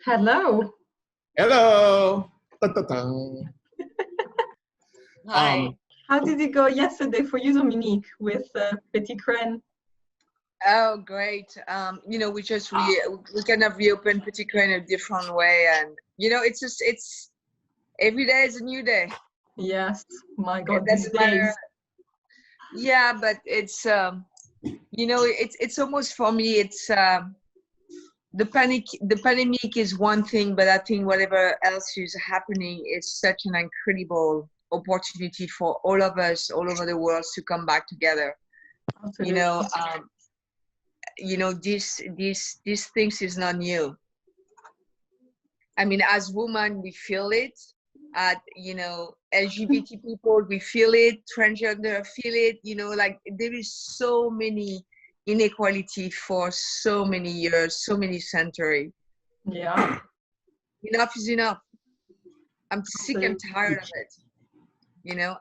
Hello. Hello. Ta-ta-ta. Hi. How did it go yesterday for you, Dominique, with Petit Crenn? Oh, great. We kind of reopened Petit in a different way, and it's every day is a new day. Yes, my It God, these doesn't matter. days. Yeah, but it's it's almost, for me, it's the pandemic is one thing, but I think whatever else is happening is such an incredible opportunity for all of us all over the world to come back together. Absolutely. These things is not new. I mean, as women, we feel it. LGBT people, we feel it. Transgender feel it. Like, there is so many inequality for so many years, so many centuries. Yeah. Enough is enough. I'm sick and tired of it.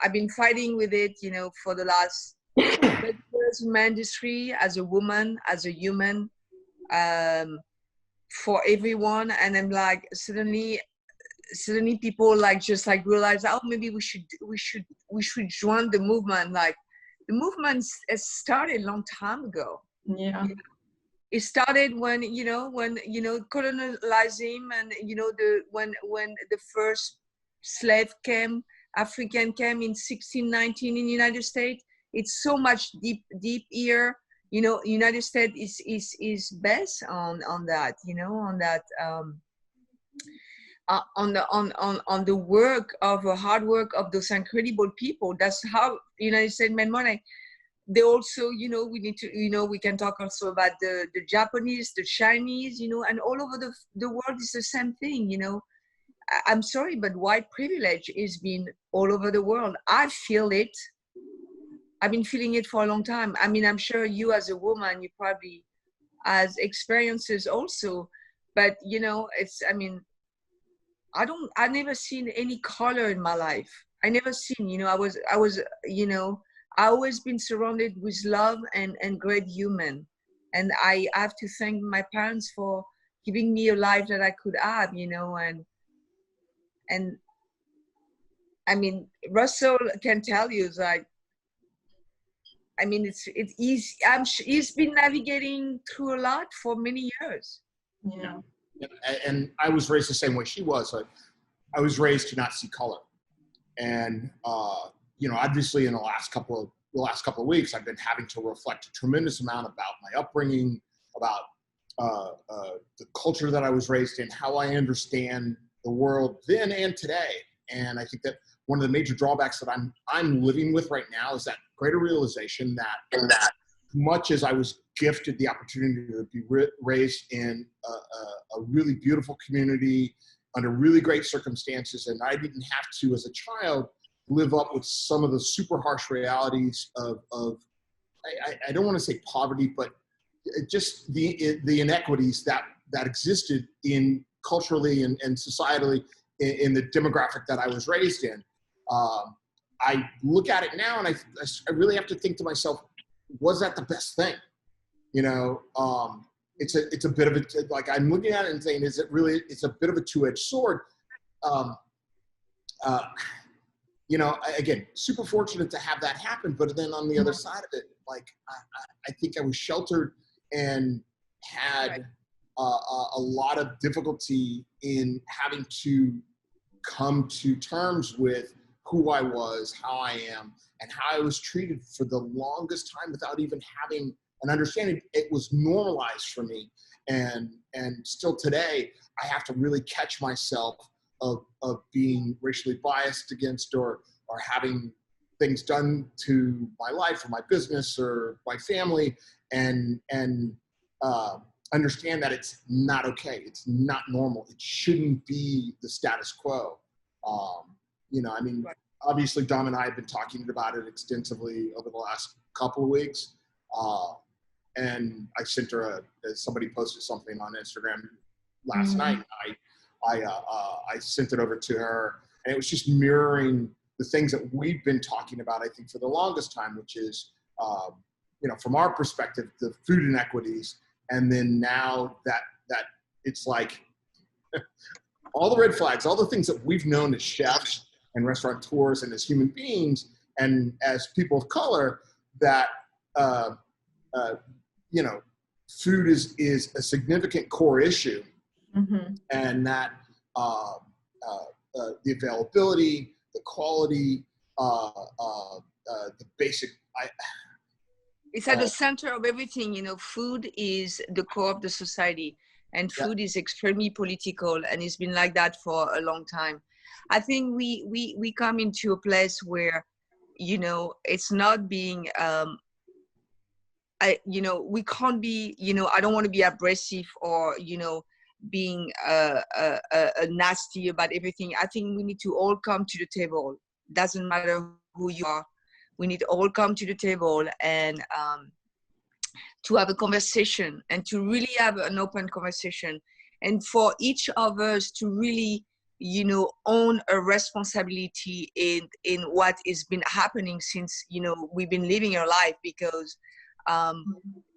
I've been fighting with it, for the last 30 years in my industry, as a woman, as a human, for everyone. And I'm like, suddenly people just realize, oh, maybe we should join the movement. Like, the movement has started a long time ago. Yeah. It started when colonialism, and when the first slave African came in 1619 in the United States. It's so much deep here. United States is based on that, on the work of hard work of those incredible people. That's how United States made money. They also, we need to, we can talk also about the Japanese, the Chinese, and all over the world is the same thing. I'm sorry, but white privilege is been all over the world. I feel it. I've been feeling it for a long time. I mean, I'm sure you, as a woman, you probably has experiences also, but I never seen any color in my life. I never seen, I always been surrounded with love and great human. And I have to thank my parents for giving me a life that I could have, and I mean, Russell can tell you, like, I mean, it's easy. He's been navigating through a lot for many years. Yeah. And I was raised the same way she was. I was raised to not see color. And, obviously in the last couple of weeks, I've been having to reflect a tremendous amount about my upbringing, about the culture that I was raised in, how I understand the world then and today. And I think that one of the major drawbacks that I'm living with right now is that greater realization that much as I was gifted the opportunity to be raised in a really beautiful community under really great circumstances, and I didn't have to, as a child, live up with some of the super harsh realities of I don't want to say poverty, but just the inequities that existed in culturally and societally in the demographic that I was raised in. I look at it now and I really have to think to myself, was that the best thing? It's a bit of a, like, I'm looking at it and saying, it's a bit of a two-edged sword. Again, super fortunate to have that happen, but then on the other side of it, like, I think I was sheltered and had a lot of difficulty in having to come to terms with who I was, how I am, and how I was treated for the longest time without even having an understanding. It was normalized for me. And still today, I have to really catch myself of being racially biased against or having things done to my life or my business or my family, and understand that it's not okay. It's not normal. It shouldn't be the status quo. Obviously Dom and I have been talking about it extensively over the last couple of weeks. And I sent her somebody posted something on Instagram last night. I sent it over to her, and it was just mirroring the things that we've been talking about, I think, for the longest time, which is, from our perspective, the food inequities. And then now that it's like, all the red flags, all the things that we've known as chefs and restaurateurs and as human beings and as people of color, that you know, food is a significant core issue, and that the availability, the quality, the basic. It's at the center of everything. You know, food is the core of the society, and food is extremely political, and it's been like that for a long time. I think we come into a place where, you know, it's not being you know, we can't be, you know, I don't want to be abrasive or, you know, being nasty about everything. I think we need to all come to the table. Doesn't matter who you are. We need to all come to the table and to have a conversation and to really have an open conversation, and for each of us to really, you know, own a responsibility in what has been happening since, you know, we've been living our life, because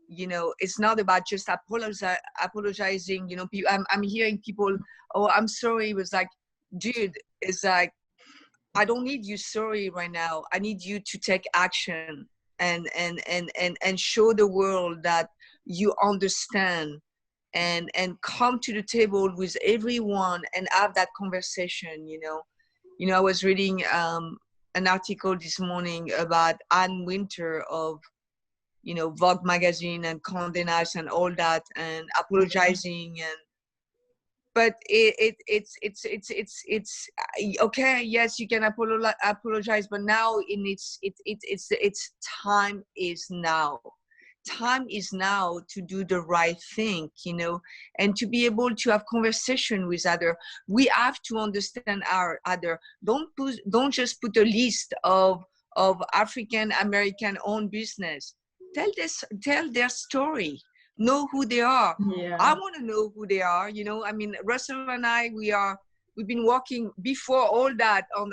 you know, it's not about just apologizing. You know, I'm hearing people, oh, I'm sorry. It was like, dude, it's like, I don't need you sorry right now. I need you to take action and show the world that you understand, and come to the table with everyone and have that conversation. You know, I was reading an article this morning about Anne Winter of, you know, Vogue magazine and Condé Nast and all that, and apologizing, and but it's okay. Yes, you can apologize, but now it's time is now. Time is now to do the right thing, you know, and to be able to have conversation with other. We have to understand our other. Don't just put a list of African American owned business. Tell their story. Know who they are. Yeah. I want to know who they are. You know, I mean, Russell and I, we've been working before all that on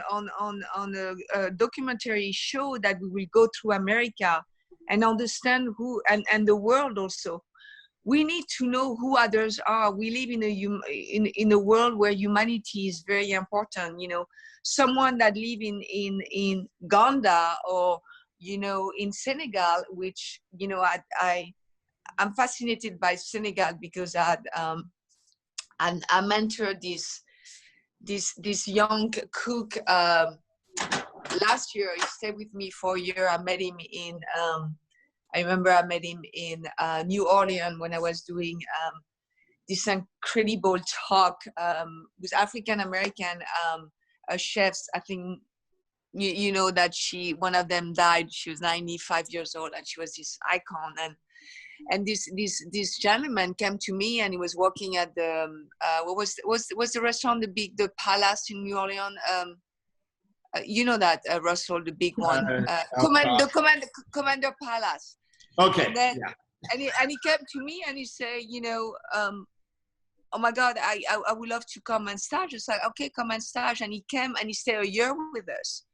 a documentary show that we will go through America and understand who, and the world also. We need to know who others are. We live in a world where humanity is very important. You know, someone that live in Uganda or, you know, in Senegal, which, you know, I'm fascinated by Senegal because I mentored this young cook last year. He stayed with me for a year. I met him in I remember I met him in New Orleans when I was doing this incredible talk with African American chefs. I think you know that one of them died. She was 95 years old, and she was this icon. And this gentleman came to me, and he was working at the what was the restaurant, the Palace in New Orleans. You know that, Russell, the big one, Commander Palace. Okay. And then, and he came to me and he said, you know, oh my God, I would love to come and stage. It's like, okay, come and stage. And he came and he stayed a year with us.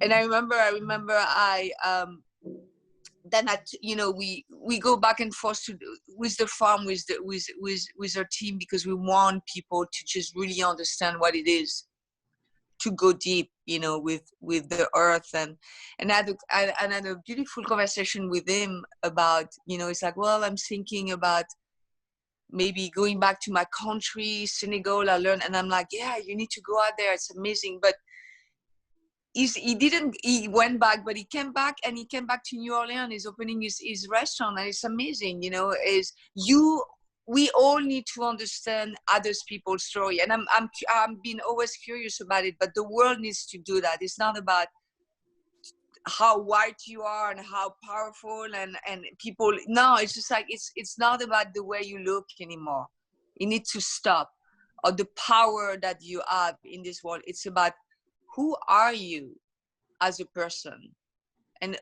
And I remember then you know, we go back and forth with the farm, with our team, because we want people to just really understand what it is to go deep, you know, with the earth. And I had a beautiful conversation with him about, you know, it's like, well, I'm thinking about maybe going back to my country, Senegal. I learned, and I'm like, yeah, you need to go out there. It's amazing. But he went back, but he came back to New Orleans. He's opening his restaurant, and it's amazing. You know, we all need to understand others people's story, and I'm being always curious about it. But the world needs to do that. It's not about how white you are and how powerful and people. No, it's just like it's not about the way you look anymore. You need to stop, or the power that you have in this world. It's about who are you as a person, and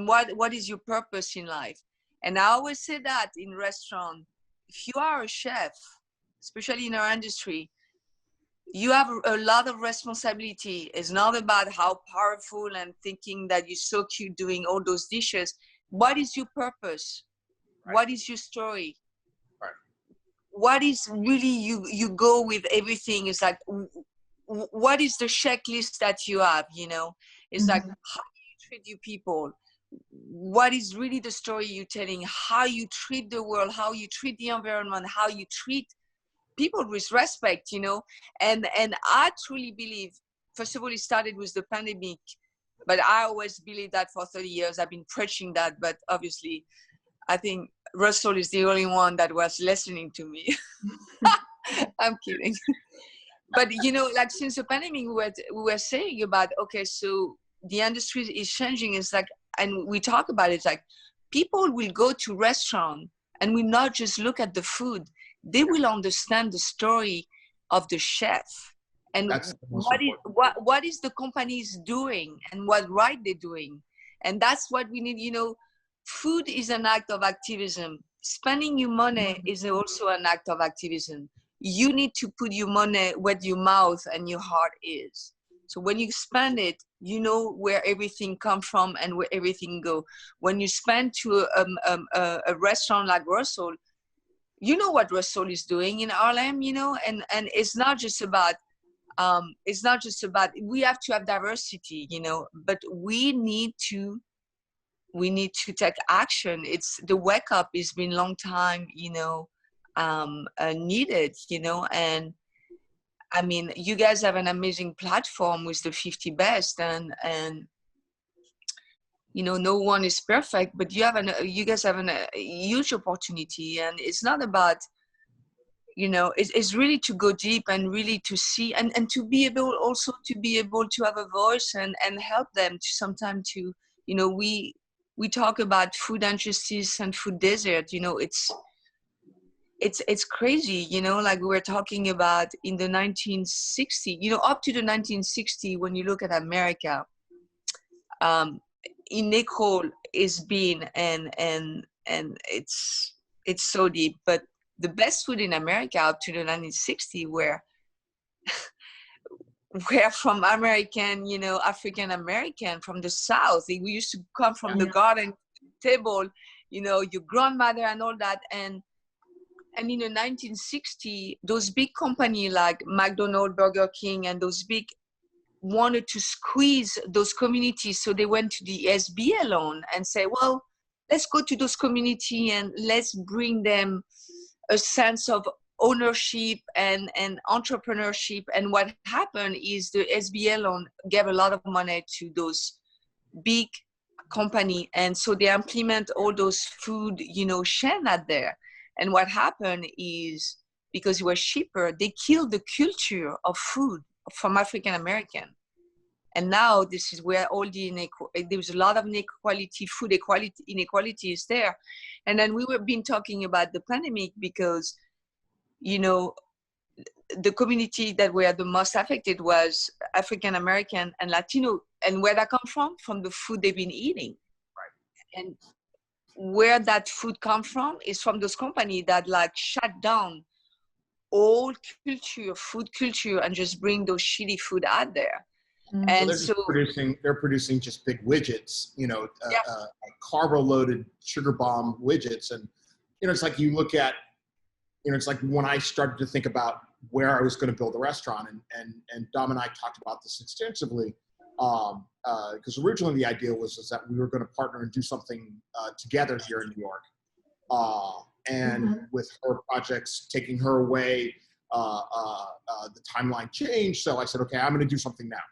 what is your purpose in life. And I always say that in restaurant, if you are a chef, especially in our industry, you have a lot of responsibility. It's not about how powerful and thinking that you're so cute doing all those dishes. What is your purpose? Right. What is your story? Right. what is really you go with everything is like, what is the checklist that you have, you know? It's like, how do you treat your people? What is really the story you're telling? How you treat the world, how you treat the environment, how you treat people with respect, you know? And I truly believe, first of all, it started with the pandemic, but I always believe that for 30 years. I've been preaching that, but obviously I think Russell is the only one that was listening to me. I'm kidding. But, you know, like since the pandemic, we were saying about, okay, so the industry is changing. It's like, and we talk about it, it's like people will go to restaurant and will not just look at the food. They will understand the story of the chef and what is the companies doing and what right they're doing. And that's what we need, you know. Food is an act of activism. Spending your money is also an act of activism. You need to put your money where your mouth and your heart is. So when you spend it, you know where everything comes from and where everything go. When you spend to a restaurant like Russell, you know what Russell is doing in Harlem, you know, and it's not just about we have to have diversity, you know, but we need to take action. It's the wake up has been long time, you know, needed, you know. And I mean, you guys have an amazing platform with the 50 best, and you know, no one is perfect, but you guys have a huge opportunity. And it's not about, you know, it's really to go deep and really to see and to be able also to be able to have a voice and help them to sometimes to, you know, we talk about food injustice and food desert, you know, it's crazy, you know, like we were talking about in the 1960s, you know, up to the 1960s, when you look at America, inequal is being and it's so deep. But the best food in America up to the 1960s were from American, you know, African American from the South. We used to come from the garden table, you know, your grandmother and all that. And in the 1960s, those big companies like McDonald's, Burger King, and those big wanted to squeeze those communities. So they went to the SBA loan and say, well, let's go to those communities and let's bring them a sense of ownership and entrepreneurship. And what happened is the SBA loan gave a lot of money to those big companies. And so they implement all those food, you know, chain out there. And what happened is, because it was cheaper, they killed the culture of food from African American. And now this is where all the there's a lot of inequality, food inequality is there. And then we were been talking about the pandemic because, you know, the community that were the most affected was African American and Latino. And where that come from the food they've been eating. Right. And where that food come from is from those companies that like shut down all culture, food culture, and just bring those shitty food out there. And so they're producing just big widgets, you know, carbo-loaded sugar bomb widgets. And, you know, it's like you look at, you know, it's like when I started to think about where I was going to build a restaurant, and Dom and I talked about this extensively, because originally the idea was that we were going to partner and do something together here in New York. And with her projects taking her away, the timeline changed. So I said, okay, I'm going to do something now.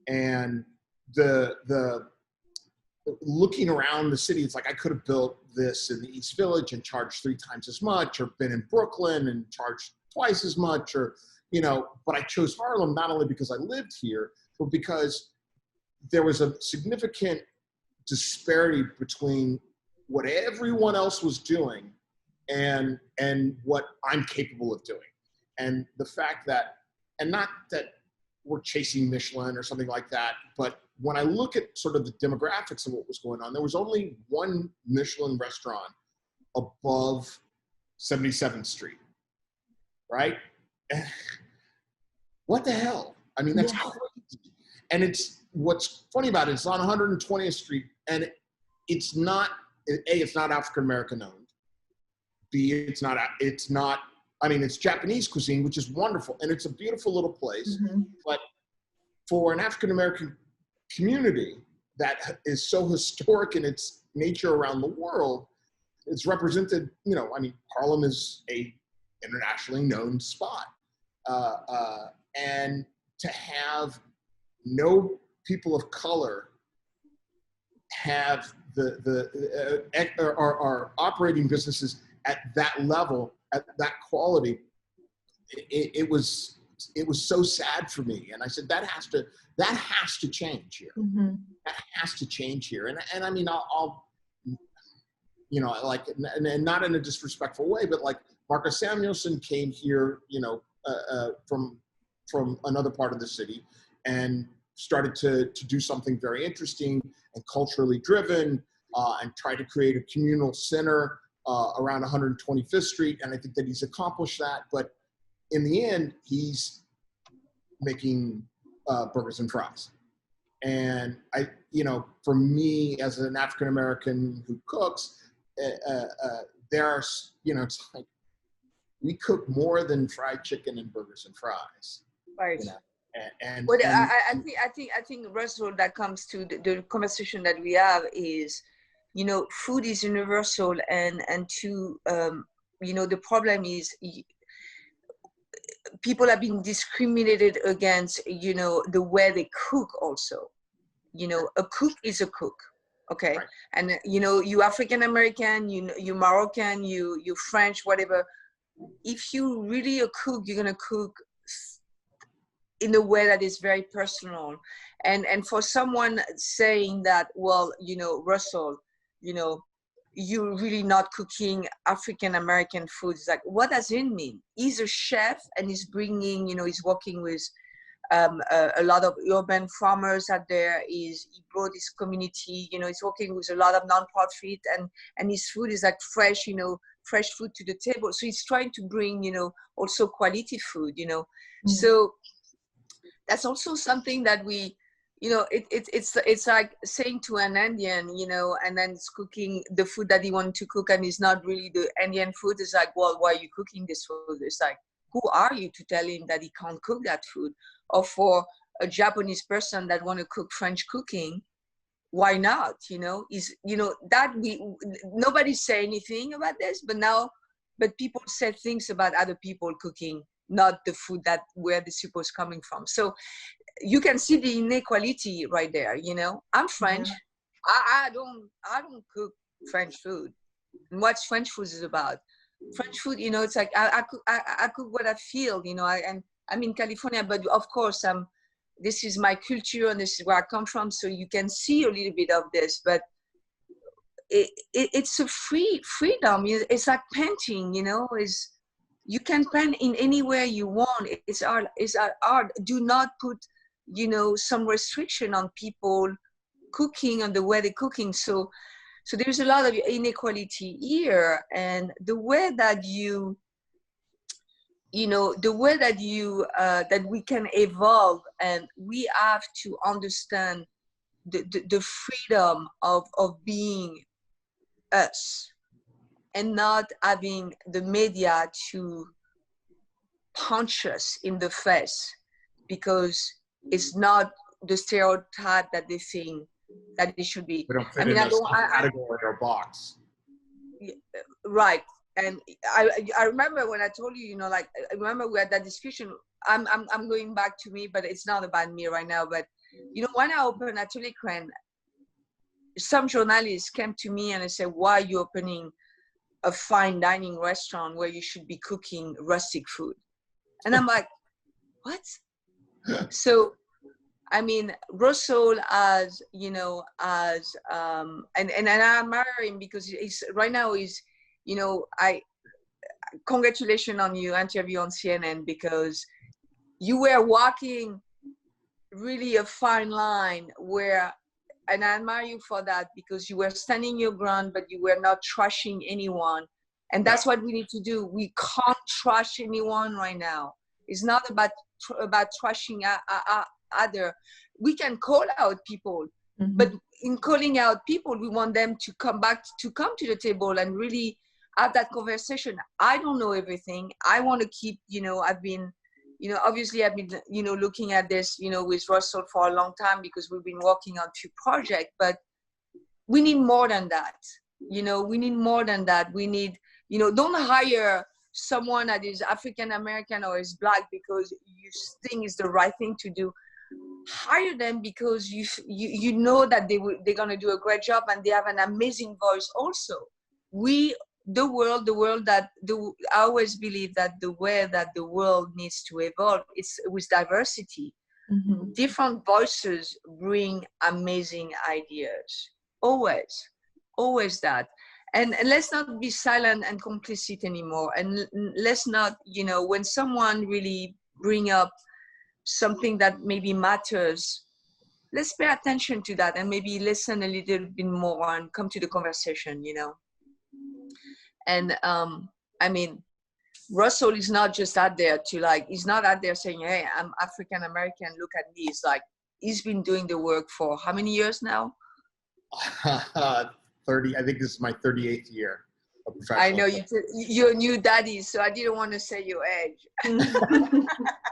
And the looking around the city, it's like I could have built this in the East Village and charged 3 times as much, or been in Brooklyn and charged twice as much, or, you know, but I chose Harlem not only because I lived here, but because there was a significant disparity between what everyone else was doing and what I'm capable of doing. And the fact that, and not that we're chasing Michelin or something like that, but when I look at sort of the demographics of what was going on, there was only one Michelin restaurant above 77th Street, right? What the hell? I mean, that's crazy. And it's, what's funny about it, it's on 120th Street, and it's not, A, it's not African-American owned. B, it's not I mean, it's Japanese cuisine, which is wonderful, and it's a beautiful little place. But for an African-American community that is so historic in its nature around the world, it's represented, you know, I mean, Harlem is a internationally known spot. And to have no people of color have our operating businesses at that level, at that quality, it was so sad for me. And I said, that has to change here. That has to change here. And I mean, I'll you know, like, and not in a disrespectful way, but like Marcus Samuelson came here, you know, from another part of the city and started to do something very interesting and culturally driven, and try to create a communal center around 125th Street. And I think that he's accomplished that. But in the end, he's making burgers and fries. And you know, for me as an African-American who cooks, there's, you know, it's like we cook more than fried chicken and burgers and fries. Right. You know? And I think Russell, that comes to the conversation that we have is, you know, food is universal, and to you know, the problem is people have been discriminated against, you know, the way they cook also. You know, a cook is a cook, okay? Right. And you know, you African American, you Moroccan, you French, whatever. If you really a cook, you're gonna cook in a way that is very personal. And for someone saying that, well, you know, Russell, you know, you're really not cooking African American food. It's like, what does it mean? He's a chef and he's bringing, you know, he's working with a lot of urban farmers out there. He brought his community, you know, he's working with a lot of non-profit, and his food is like fresh, you know, fresh food to the table. So he's trying to bring, you know, also quality food, you know. So that's also something that we, you know, it's like saying to an Indian, you know, and then it's cooking the food that he wanted to cook, and it's not really the Indian food. It's like, well, why are you cooking this food? It's like, who are you to tell him that he can't cook that food? Or for a Japanese person that want to cook French cooking, why not? You know, is, you know, that nobody say anything about this, but people say things about other people cooking, not the food that where the soup was coming from. So you can see the inequality right there. You know, I'm French. I don't cook French food. And what's French food is about? French food, you know, it's like I cook what I feel. You know, I'm in California, but of course this is my culture and this is where I come from. So you can see a little bit of this, but it's a freedom. It's like painting, you know, you can paint in anywhere you want. It's art. Do not put, you know, some restriction on people cooking and the way they're cooking. So there's a lot of inequality here, and the way that that we can evolve, and we have to understand the freedom of being us, and not having the media to punch us in the face because it's not the stereotype that they think that it should be. We don't fit in a category or box. Right. And I remember when I told you, you know, like, I remember we had that discussion. I'm going back to me, but it's not about me right now. But, you know, when I opened Atelier Crenn, some journalists came to me and they said, why are you opening a fine dining restaurant where you should be cooking rustic food? And I'm like, what? So, I mean, Russell as, you know, and I admire him because right now he's, you know, congratulations on your interview on CNN, because you were walking really a fine line where, and I admire you for that, because you were standing your ground, but you were not trashing anyone. And that's what we need to do. We can't trash anyone right now. It's not about trashing other. We can call out people, but in calling out people, we want them to come to the table and really have that conversation. I don't know everything. I want to keep, I've been, obviously I've been, looking at this, with Russell for a long time because we've been working on 2 projects, but we need more than that. We need more than that. We need, don't hire someone that is African American or is Black because you think is the right thing to do. Hire them because you know that they're gonna do a great job and they have an amazing voice. Also, I always believe that the way that the world needs to evolve is with diversity. Mm-hmm. Different voices bring amazing ideas. Always that. And let's not be silent and complicit anymore. And let's not, when someone really bring up something that maybe matters, let's pay attention to that and maybe listen a little bit more and come to the conversation, And I mean, Russell is not just out there he's not out there saying, hey, I'm African American, look at me. It's like, he's been doing the work for how many years now? 30. I think this is my 38th year of professional. I know you're a new daddy, so I didn't want to say your age.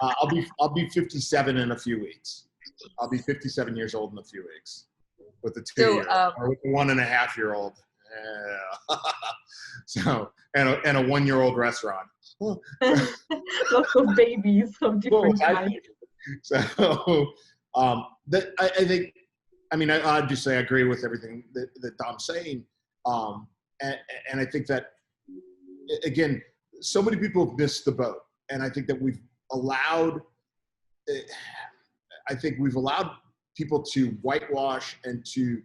I'll be 57 in a few weeks. I'll be 57 years old in a few weeks with a 2-year-old or with a 1.5-year-old. Yeah. So and a 1-year-old restaurant. Lots of babies from different types. So I think. I mean, I just say I agree with everything that Dom's saying. And I think that, again, so many people have missed the boat. And I think that we've allowed people to whitewash and to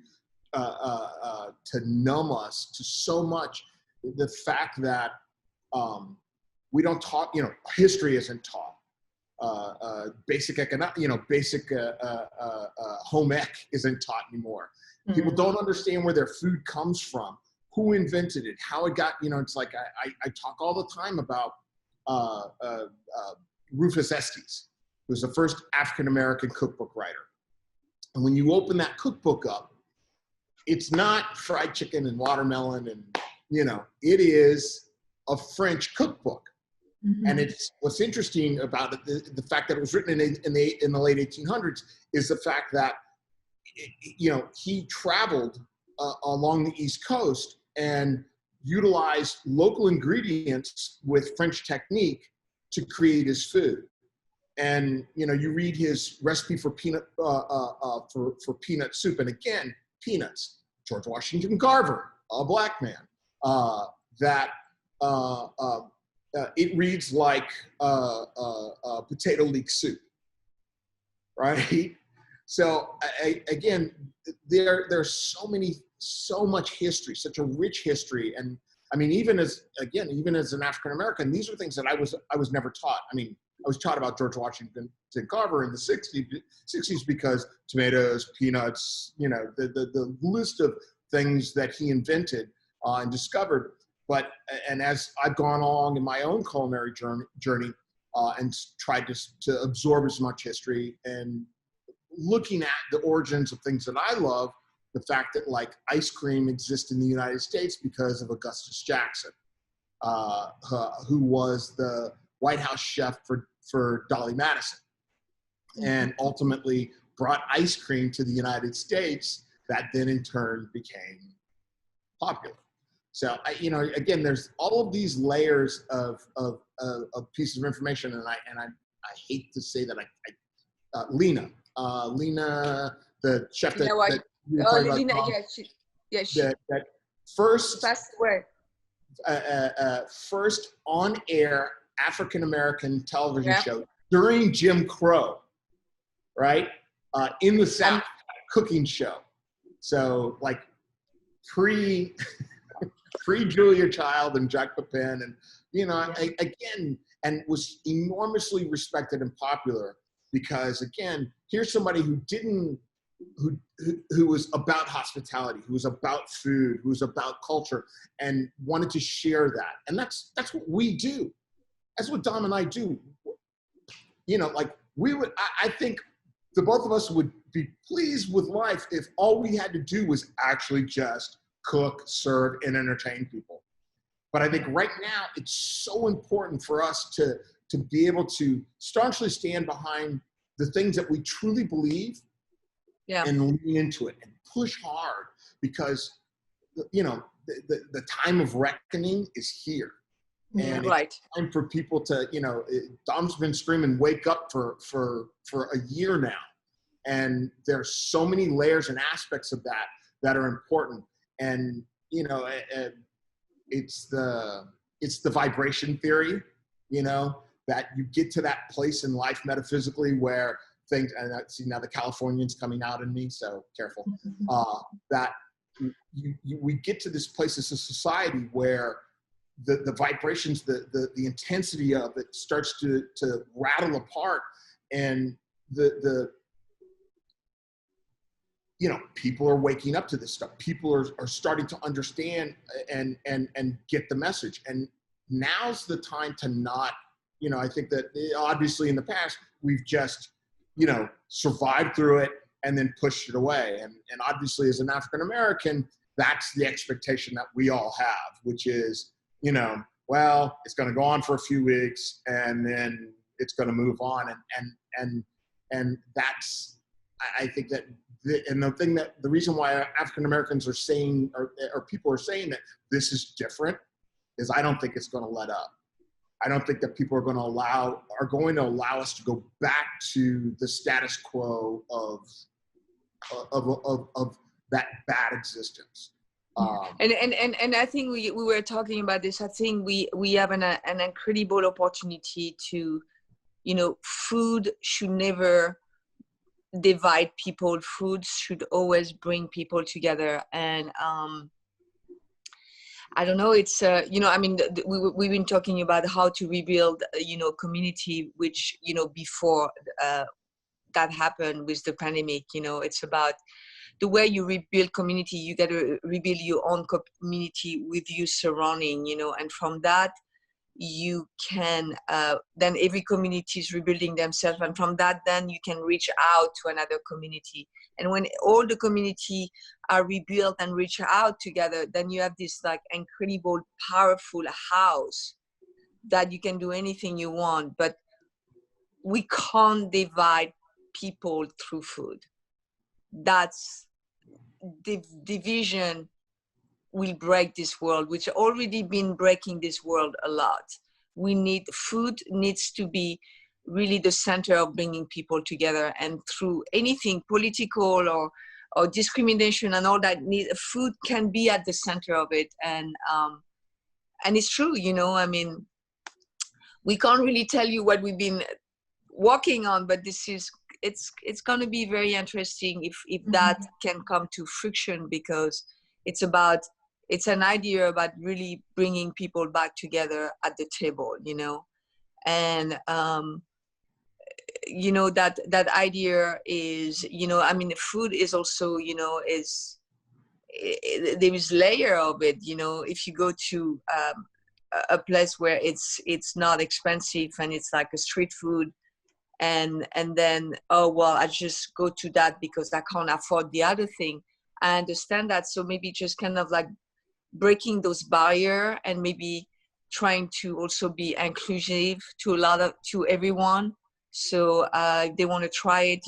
numb us to so much. The fact that we don't talk, history isn't taught. Basic home ec isn't taught anymore. Mm-hmm. People don't understand where their food comes from, who invented it, how it got, it's like I talk all the time about Rufus Estes, who was the first African-American cookbook writer. And when you open that cookbook up, it's not fried chicken and watermelon and, it is a French cookbook. Mm-hmm. And it's what's interesting about it, the fact that it was written in the late 1800s is the fact that he traveled along the East Coast and utilized local ingredients with French technique to create his food. And you read his recipe for peanut for peanut soup, and again, peanuts. George Washington Carver, a Black man, it reads like potato leek soup, right? So again, there's so much history, such a rich history, and I mean, even as an African American, these are things that I was never taught. I mean, I was taught about George Washington Carver in the 60s because tomatoes, peanuts, the list of things that he invented and discovered. And as I've gone along in my own culinary journey and tried to absorb as much history and looking at the origins of things that I love, the fact that like ice cream exists in the United States because of Augustus Jackson, who was the White House chef for Dolly Madison, and ultimately brought ice cream to the United States that then in turn became popular. So, again, there's all of these layers of pieces of information, and I hate to say that Lena, the chef that first passed away. First on-air African-American television show during Jim Crow, right? In the South, cooking show. So like pre Julia Child and Jack Pepin, and again, and was enormously respected and popular because again, here's somebody who was about hospitality, who was about food, who was about culture, and wanted to share that. And that's what we do. That's what Dom and I do. I think the both of us would be pleased with life if all we had to do was actually just cook, serve, and entertain people. But I think right now it's so important for us to be able to staunchly stand behind the things that we truly believe, and lean into it and push hard, because the time of reckoning is here. And it's time for people to, Dom's been screaming, wake up for a year now. And there's so many layers and aspects of that are important. And, it's the vibration theory, that you get to that place in life metaphysically where things, and I see now the Californian's coming out in me, so careful, that we get to this place as a society where the vibrations, the intensity of it starts to rattle apart, and people are waking up to this stuff. People are starting to understand and get the message. And now's the time to not, I think that obviously in the past we've just, survived through it and then pushed it away. And obviously as an African American, that's the expectation that we all have, which is, well, it's going to go on for a few weeks and then it's going to move on. And that's, I think that, the reason why African Americans are saying, or people are saying that this is different, is I don't think it's going to let up. I don't think that people are going to allow us to go back to the status quo of that bad existence. And I think we were talking about this. I think we have an incredible opportunity to, food should never divide people. Food should always bring people together. And I don't know, it's we've been talking about how to rebuild community, which before that happened with the pandemic. It's about the way you rebuild community. You got to rebuild your own community with you surrounding, and from that you can then every community is rebuilding themselves, and from that then you can reach out to another community. And when all the community are rebuilt and reach out together, then you have this like incredible powerful house that you can do anything you want. But we can't divide people through food. That's the division will break this world, which already been breaking this world a lot. Food needs to be really the center of bringing people together, and through anything political or discrimination and all that, food can be at the center of it. And it's true, we can't really tell you what we've been working on, but it's going to be very interesting if that can come to fruition, because it's an idea about really bringing people back together at the table, and that idea is, food is also, there is layer of it. If you go to a place where it's not expensive and it's like a street food, and then, oh well, I just go to that because I can't afford the other thing. I understand that. So maybe just kind of like breaking those barriers, and maybe trying to also be inclusive to everyone. So they want to try it,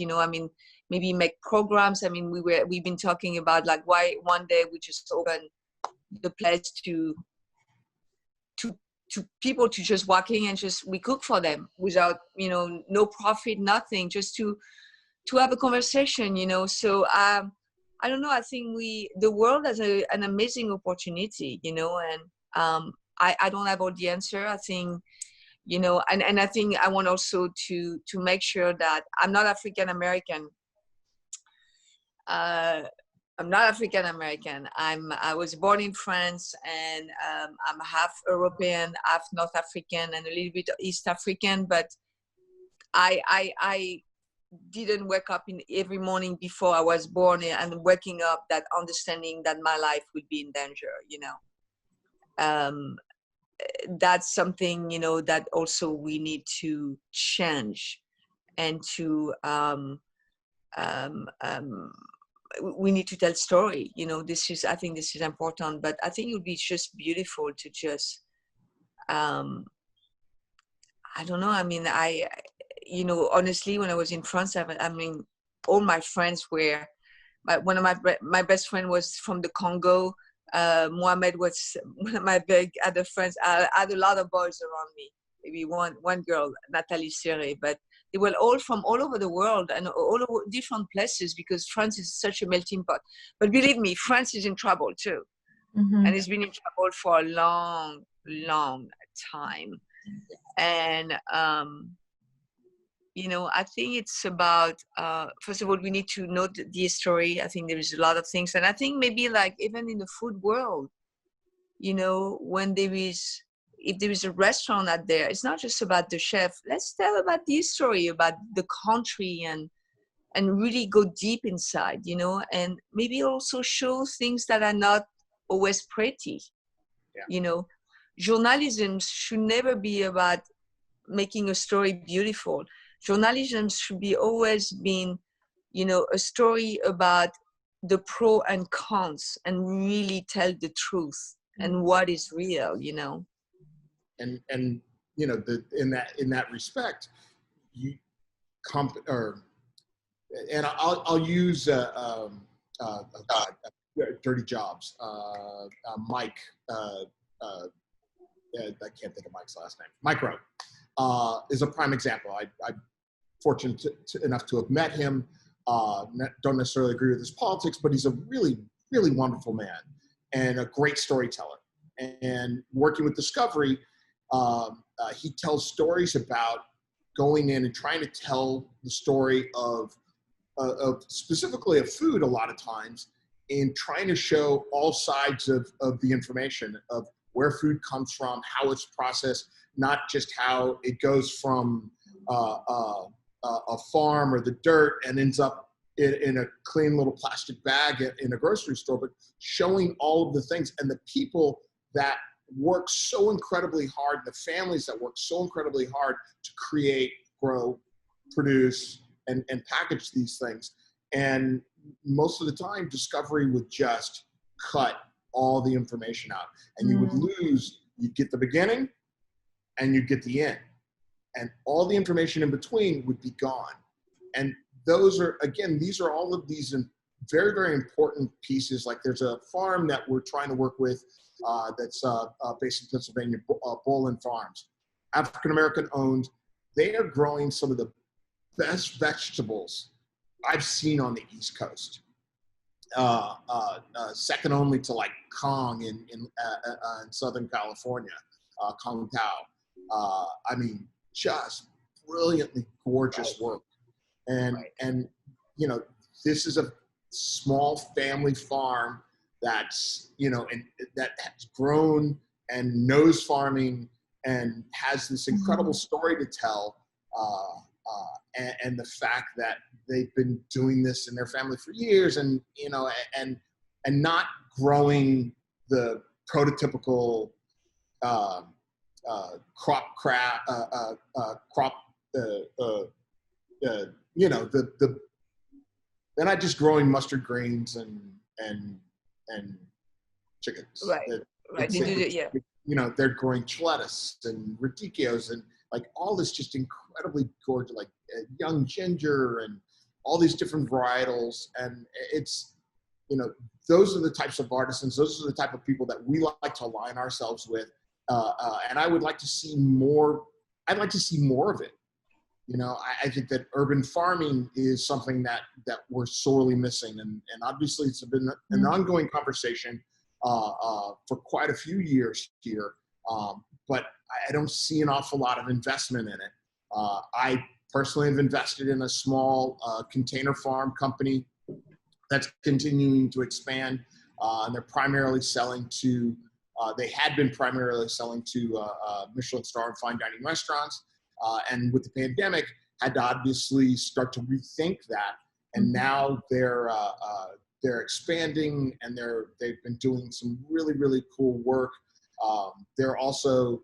maybe make programs. We've been talking about like why one day we just open the place to people to just walk in and just we cook for them without no profit, nothing, just to have a conversation. So I don't know, I think the world has an amazing opportunity, and I don't have all the answer. I think and I think I want also to make sure that I'm not African American. I'm not African American. I was born in France, and I'm half European, half North African, and a little bit East African. But I didn't wake up in every morning before I was born, and waking up that understanding that my life would be in danger. That's something that also we need to change, and to we need to tell story. You know, I think this is important, but I think it would be just beautiful to just, I don't know. I mean, you know, honestly, when I was in France, I mean, all my friends were, one of my best friend was from the Congo. Mohamed was one of my big other friends. I had a lot of boys around me, maybe one girl, Nathalie, but they were all from all over the world and all over different places, because France is such a melting pot. But believe me, France is in trouble too. Mm-hmm. And it's been in trouble for a long, long time. And, you know, I think it's about, first of all, we need to know the history. I think there is a lot of things. And I think maybe like even in the food world, you know, if there is a restaurant out there, it's not just about the chef. Let's tell about the history, about the country, and really go deep inside, you know, and maybe also show things that are not always pretty. Yeah. You know, journalism should never be about making a story beautiful. Journalism should be always been, you know, a story about the pro and cons, and really tell the truth and what is real, you know. And you know, in that respect, I'll use Dirty Jobs. Mike, I can't think of Mike's last name. Mike Rowe is a prime example. I'm fortunate enough to have met him. Don't necessarily agree with his politics, but he's a really, really wonderful man and a great storyteller. And working with Discovery, he tells stories about going in and trying to tell the story of specifically of food a lot of times, in trying to show all sides of the information of where food comes from, how it's processed, not just how it goes from a farm or the dirt and ends up in a clean little plastic bag in a grocery store, but showing all of the things and the people that work so incredibly hard, the families that work so incredibly hard to create, grow, produce, and package these things. And most of the time, Discovery would just cut all the information out, and you would lose, you'd get the beginning and you'd get the end, and all the information in between would be gone. And those are, again, these are all of these very, very important pieces. Like there's a farm that we're trying to work with that's based in Pennsylvania, Bolin Farms, African-American owned. They are growing some of the best vegetables I've seen on the East Coast. Second only to like Kong in Southern California, Kong Tao. I mean, just brilliantly gorgeous work. And you know, this is a small family farm that's, you know, and that has grown and knows farming and has this incredible story to tell. And the fact that they've been doing this in their family for years, and you know, and not growing the prototypical you know, they're not just growing mustard greens and chickens. Right. You know, they're growing lettuce and radicchios and like all this just incredibly gorgeous, like young ginger and all these different varietals. And it's, you know, those are the types of artisans, those are the type of people that we like to align ourselves with. And I would like to see more, I'd like to see more of it. You know, I think that urban farming is something that we're sorely missing. And obviously it's been an ongoing conversation for quite a few years here. But I don't see an awful lot of investment in it. I personally have invested in a small container farm company that's continuing to expand. And they're primarily selling to, they had been primarily selling to Michelin star and fine dining restaurants. And with the pandemic, had to obviously start to rethink that. And now they're expanding, and they've been doing some really, really cool work. They're also,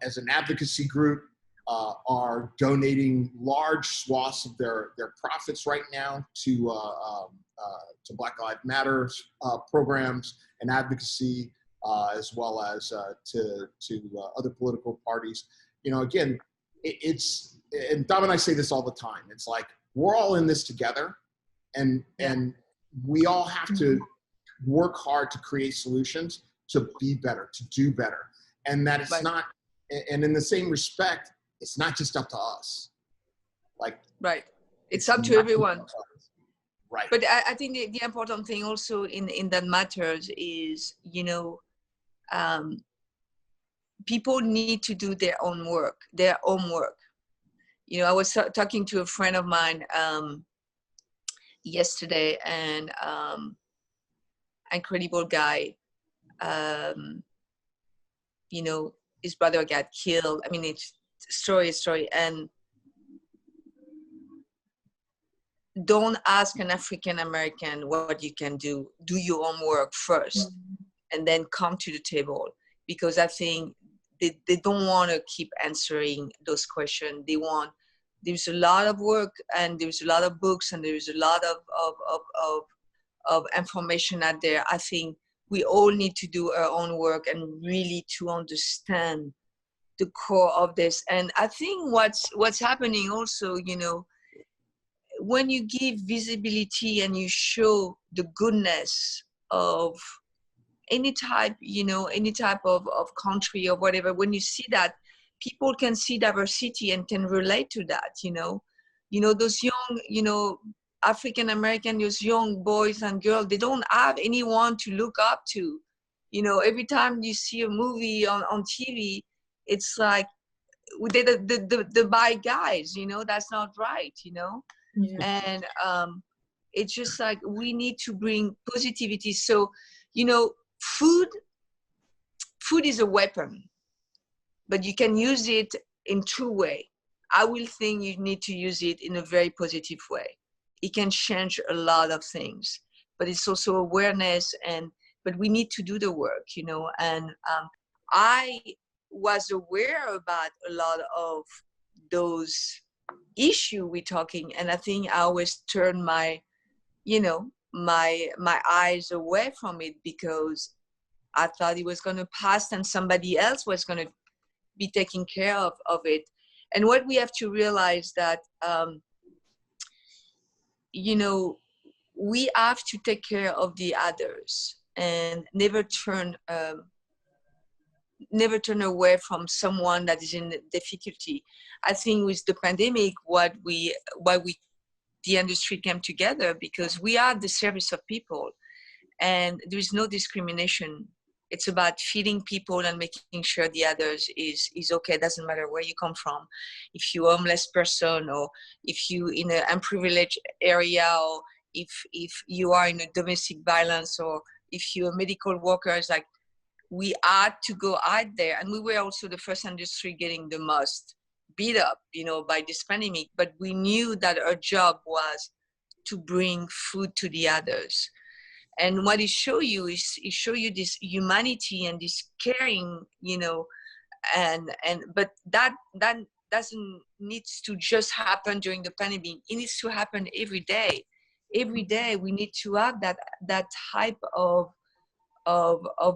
as an advocacy group, are donating large swaths of their profits right now to Black Lives Matter programs and advocacy, as well as to other political parties. You know, again, it's, and Dom and I say this all the time. It's like, we're all in this together, and we all have to work hard to create solutions to be better, to do better. And that it's not, and in the same respect, it's not just up to us. Like, it's up to everyone. Right. But I think the important thing also in that matters is, you know, people need to do their own work, their homework. You know, I was talking to a friend of mine yesterday, and incredible guy. You know, his brother got killed. I mean, it's story, and don't ask an African American what you can do. Do your own work first, and then come to the table. Because I think they don't want to keep answering those questions. They want, there's a lot of work, and there's a lot of books, and there's a lot of information out there. I think we all need to do our own work and really to understand the core of this. And I think what's happening also, you know, when you give visibility and you show the goodness of any type, you know, any type of country or whatever, when you see that, people can see diversity and can relate to that, you know, those young, you know, African American, those young boys and girls, they don't have anyone to look up to. You know, every time you see a movie on TV, it's like they're the bad guys, you know, that's not right, you know. And it's just like we need to bring positivity. So, you know, food is a weapon, but you can use it in two ways. I will think you need to use it in a very positive way. It can change a lot of things, but it's also awareness, but we need to do the work, you know. And I was aware about a lot of those issues we're talking, and I think I always turn my eyes away from it because I thought it was going to pass and somebody else was going to be taking care of it. And what we have to realize that, you know, we have to take care of the others and never turn away from someone that is in difficulty. I think with the pandemic, why the industry came together, because we are at the service of people and there is no discrimination. It's about feeding people and making sure the others is okay. It doesn't matter where you come from. If you're a homeless person, or if you in an unprivileged area, or if you are in a domestic violence, or if you're a medical worker, it's like we had to go out there. And we were also the first industry getting the most beat up, you know, by this pandemic. But we knew that our job was to bring food to the others. And what it show you is it show you this humanity and this caring, you know, but that doesn't need to just happen during the pandemic. It needs to happen every day. Every day we need to have that type of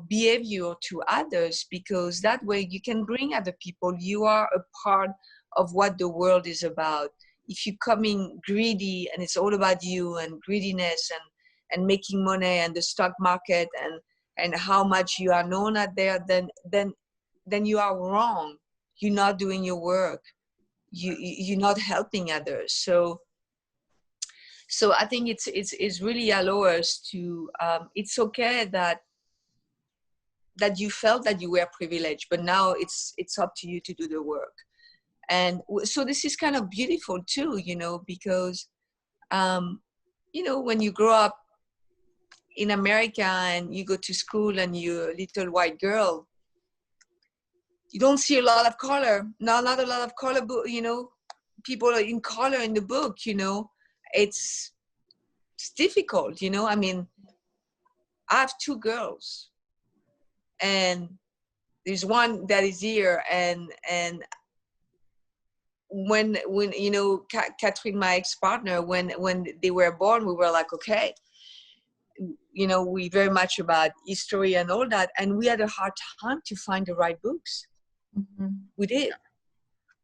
behavior to others, because that way you can bring other people. You are a part of what the world is about. If you come in greedy and it's all about you and greediness and making money and the stock market and how much you are known out there, then you are wrong. You're not doing your work. You're not helping others. So I think it's really allow us to, it's okay that you felt that you were privileged, but now it's up to you to do the work. And so this is kind of beautiful too, you know, because, you know, when you grow up in America and you go to school and you're a little white girl, you don't see a lot of color. Not a lot of color, you know, people are in color in the book, you know. It's difficult, you know. I mean, I have two girls and there's one that is here, and when you know, Catherine, my ex-partner, when they were born, we were like, okay, you know, we very much about history and all that, and we had a hard time to find the right books. Mm-hmm. We did.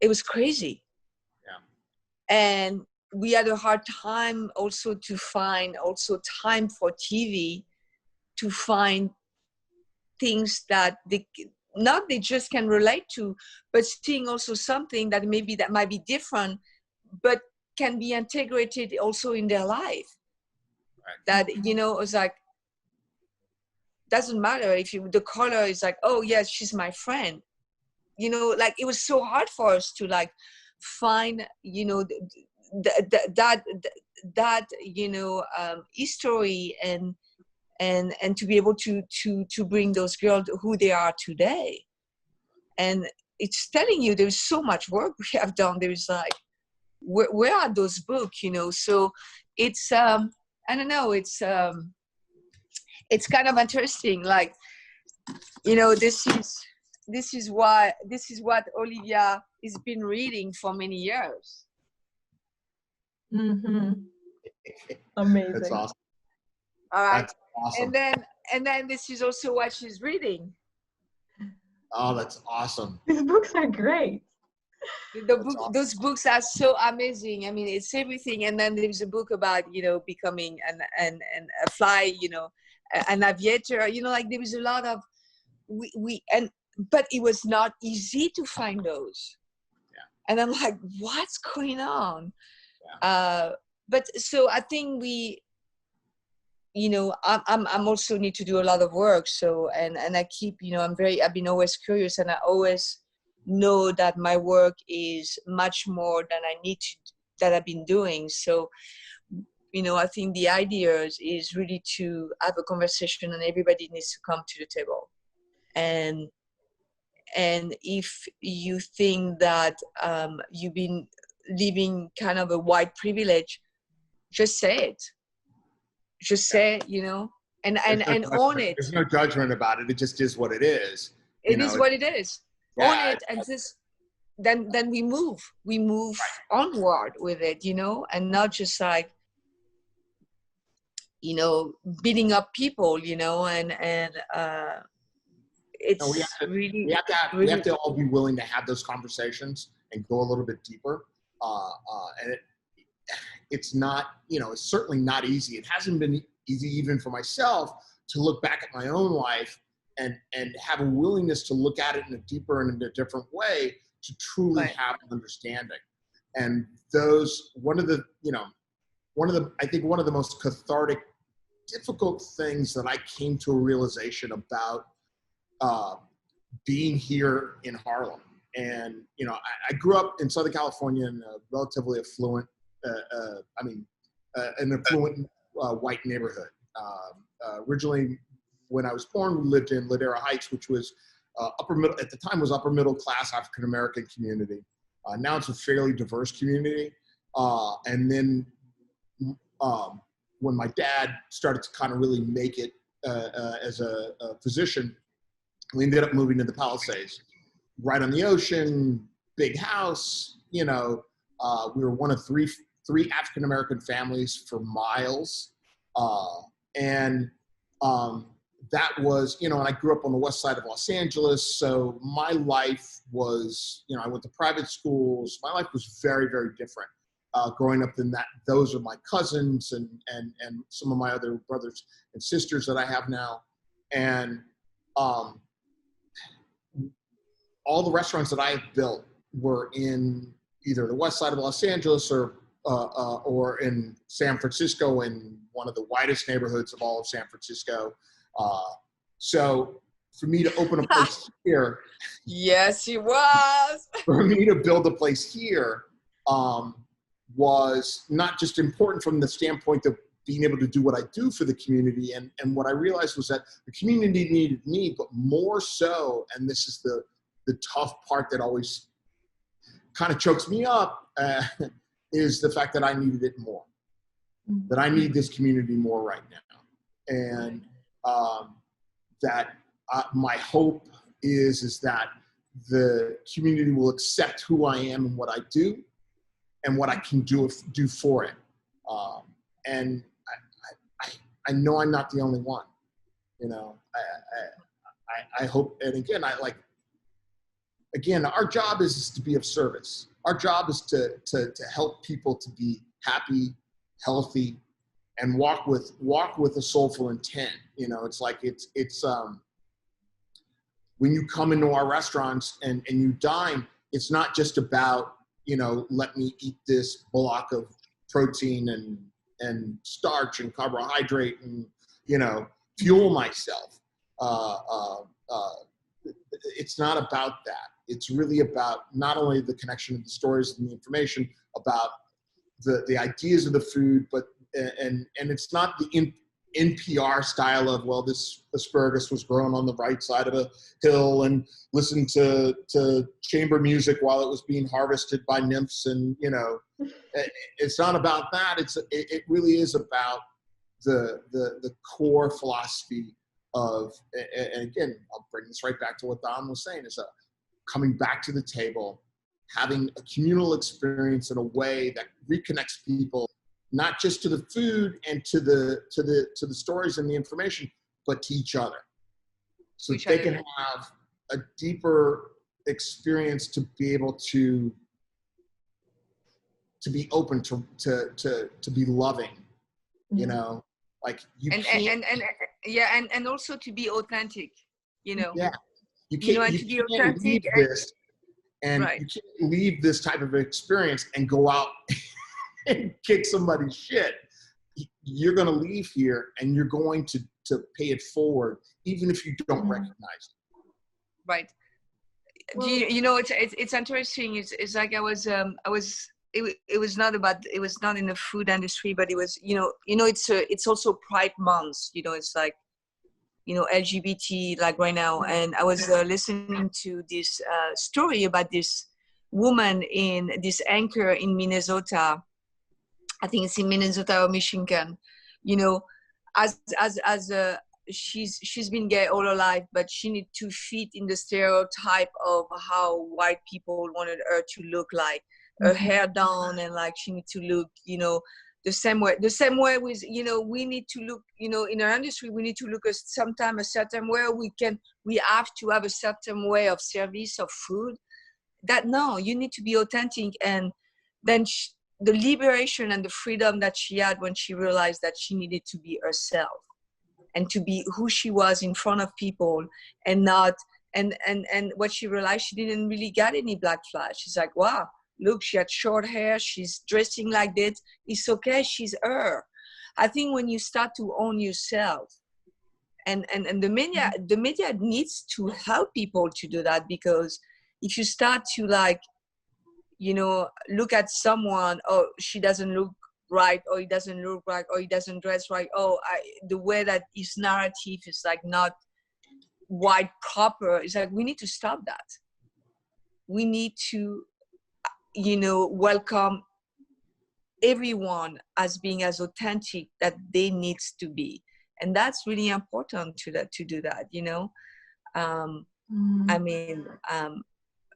It was crazy. Yeah. And we had a hard time also to find also time for TV, to find things that they just can relate to, but seeing also something that maybe that might be different, but can be integrated also in their life. Right. That, you know, it's like, doesn't matter if the color is like, oh yes, she's my friend. You know, like it was so hard for us to like find, you know, that you know, history and to be able to bring those girls who they are today. And it's telling you there's so much work we have done. There's like, where are those books, you know? So it's I don't know, it's kind of interesting. Like, you know, this is what Olivia has been reading for many years. Mm-hmm. Amazing. That's awesome. All right. That's awesome. And then this is also what she's reading. Oh, that's awesome. These books are great. Awesome. Those books are so amazing. I mean, it's everything. And then there's a book about, you know, becoming a fly, you know, an aviator. You know, like there was a lot of but it was not easy to find those. Yeah. And I'm like, what's going on? Yeah. But so I think you know, I'm also need to do a lot of work. So, and I keep, you know, I've been always curious, and I always know that my work is much more than that I've been doing. So, you know, I think the idea is really to have a conversation, and everybody needs to come to the table. And if you think that you've been living kind of a white privilege, just say it. Just say it, you know, and own it. There's no judgment about it. It just is what it is. It is what it is. Yeah, own it, and just then we move onward with it, you know, and not just like, you know, beating up people, you know, and it's no, we have to all be willing to have those conversations and go a little bit deeper. And it's not, you know, it's certainly not easy. It hasn't been easy even for myself to look back at my own life and have a willingness to look at it in a deeper and in a different way to truly have an understanding. And I think one of the most cathartic, difficult things that I came to a realization about being here in Harlem. And, you know, I grew up in Southern California in a relatively affluent, an affluent white neighborhood. Originally, when I was born, we lived in Ladera Heights, which was upper middle class African American community. Now it's a fairly diverse community. And then when my dad started to kind of really make it as a physician, we ended up moving to the Palisades, right on the ocean, big house. You know, we were one of three African American families for miles, that was, you know, and I grew up on the west side of Los Angeles. So my life was, you know, I went to private schools. My life was very, very different. Growing up in that, those are my cousins and some of my other brothers and sisters that I have now. And all the restaurants that I have built were in either the west side of Los Angeles or in San Francisco, in one of the whitest neighborhoods of all of San Francisco. So for me to open a place here. Yes, he was. For me to build a place here was not just important from the standpoint of being able to do what I do for the community. And what I realized was that the community needed me, but more so, and this is the tough part that always kind of chokes me up, is the fact that I needed it more. That I need this community more right now. And that my hope is that the community will accept who I am and what I do and what I can do for it. And I know I'm not the only one, you know. I hope, and again, our job is to be of service. Our job is to help people to be happy, healthy, and walk with a soulful intent. You know, it's like it's when you come into our restaurants and you dine, it's not just about, you know, let me eat this block of protein and starch and carbohydrate and, you know, fuel myself. It's not about that. It's really about not only the connection of the stories and the information about the ideas of the food, but and it's not the NPR style of, well, this asparagus was grown on the right side of a hill and listen to chamber music while it was being harvested by nymphs, and you know, it's not about that. It really is about the core philosophy of, and again, I'll bring this right back to what Dom was saying, is coming back to the table, having a communal experience in a way that reconnects people, not just to the food and to the stories and the information, but to each other, so that they can have a deeper experience to be able to be open to be loving, you know, like you and also to be authentic, you know. Yeah, you to be authentic and you can't leave this type of experience and go out and kick somebody's shit. You're going to leave here and you're going to pay it forward, even if you don't recognize it. Right. Well, you know, it's interesting. It's like it was not in the food industry, but it was, you know, it's also Pride Month, you know, it's like, you know, LGBT, like right now. And I was listening to this story about this woman this anchor in Minnesota. I think it's in Minnesota or Michigan, you know, she's been gay all her life, but she needed to fit in the stereotype of how white people wanted her to look like, her hair down, and like she needed to look, you know, the same way with, you know, we need to look, you know, in our industry, we need to look at sometime a certain way. We have to have a certain way of service of food. That no, you need to be authentic. And then the liberation and the freedom that she had when she realized that she needed to be herself and to be who she was in front of people, and not, and what she realized, she didn't really get any black flash. She's like, wow, look, she had short hair, she's dressing like this, it's okay, she's her. I think when you start to own yourself, and the media needs to help people to do that, because if you start to, like, you know, look at someone, oh, she doesn't look right, or he doesn't look right, or he doesn't dress right, the way that his narrative is like not white proper, it's like, we need to stop that. We need to, you know, welcome everyone as being as authentic that they needs to be. And that's really important to do that, you know. I mean,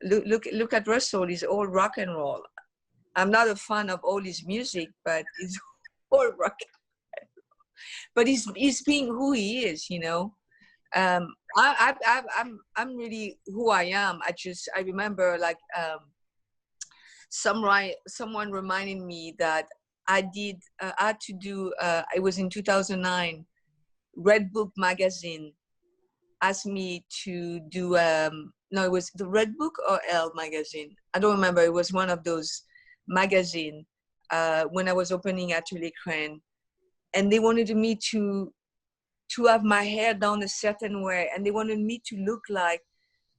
look at Russell, he's all rock and roll. I'm not a fan of all his music, but it's all rock and roll. But he's being who he is, you know. I'm really who I am. I remember, like, someone reminded me that I had to do, it was in 2009, Red Book magazine asked me to do, no, it was the Red Book or Elle magazine. I don't remember. It was one of those magazine when I was opening Atelier Crenn. And they wanted me to have my hair done a certain way. And they wanted me to look like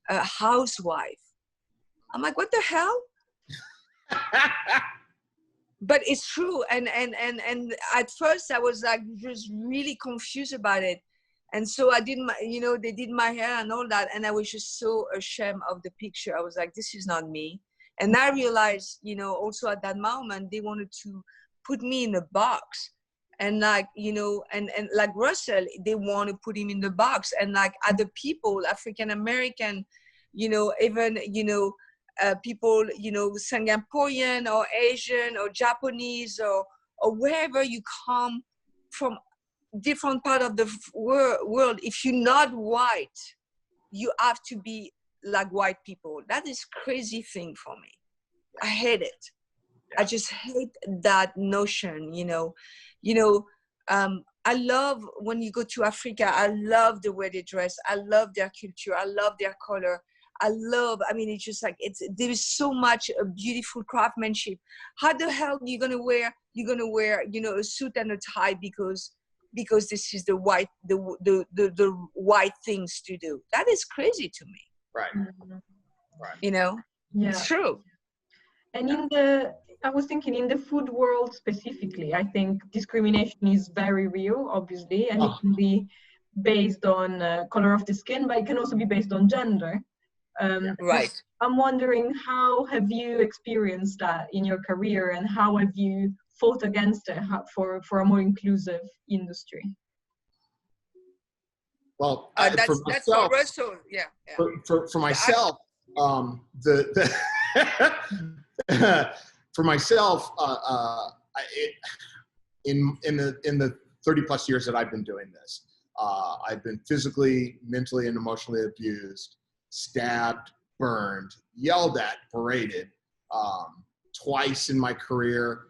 a housewife. I'm like, what the hell? But it's true. And at first I was like just really confused about it. And so I did they did my hair and all that. And I was just so ashamed of the picture. I was like, this is not me. And I realized, you know, also at that moment, they wanted to put me in a box. And like, you know, and like Russell, they want to put him in the box. And like other people, African-American, even, people, Singaporean or Asian or Japanese or wherever you come from, different part of the world. If you're not white, you have to be like white people. That is crazy thing for me. I hate it. I just hate that notion, I love when you go to Africa, I love the way they dress. I love their culture. I love their color. It's just like, there is so much beautiful craftsmanship. How the hell are you going to wear, a suit and a tie because this is the white things to do? That is crazy to me. Right. Yeah. It's true. And I was thinking in the food world specifically, I think discrimination is very real, obviously, and it can be based on color of the skin, but it can also be based on gender. Right. I'm wondering, how have you experienced that in your career, and how have you fought against it for a more inclusive industry? Well, that's for myself, for Russell. Yeah. For myself, for myself, in the 30 plus years that I've been doing this, I've been physically, mentally, and emotionally abused, stabbed, burned, yelled at, berated, twice in my career.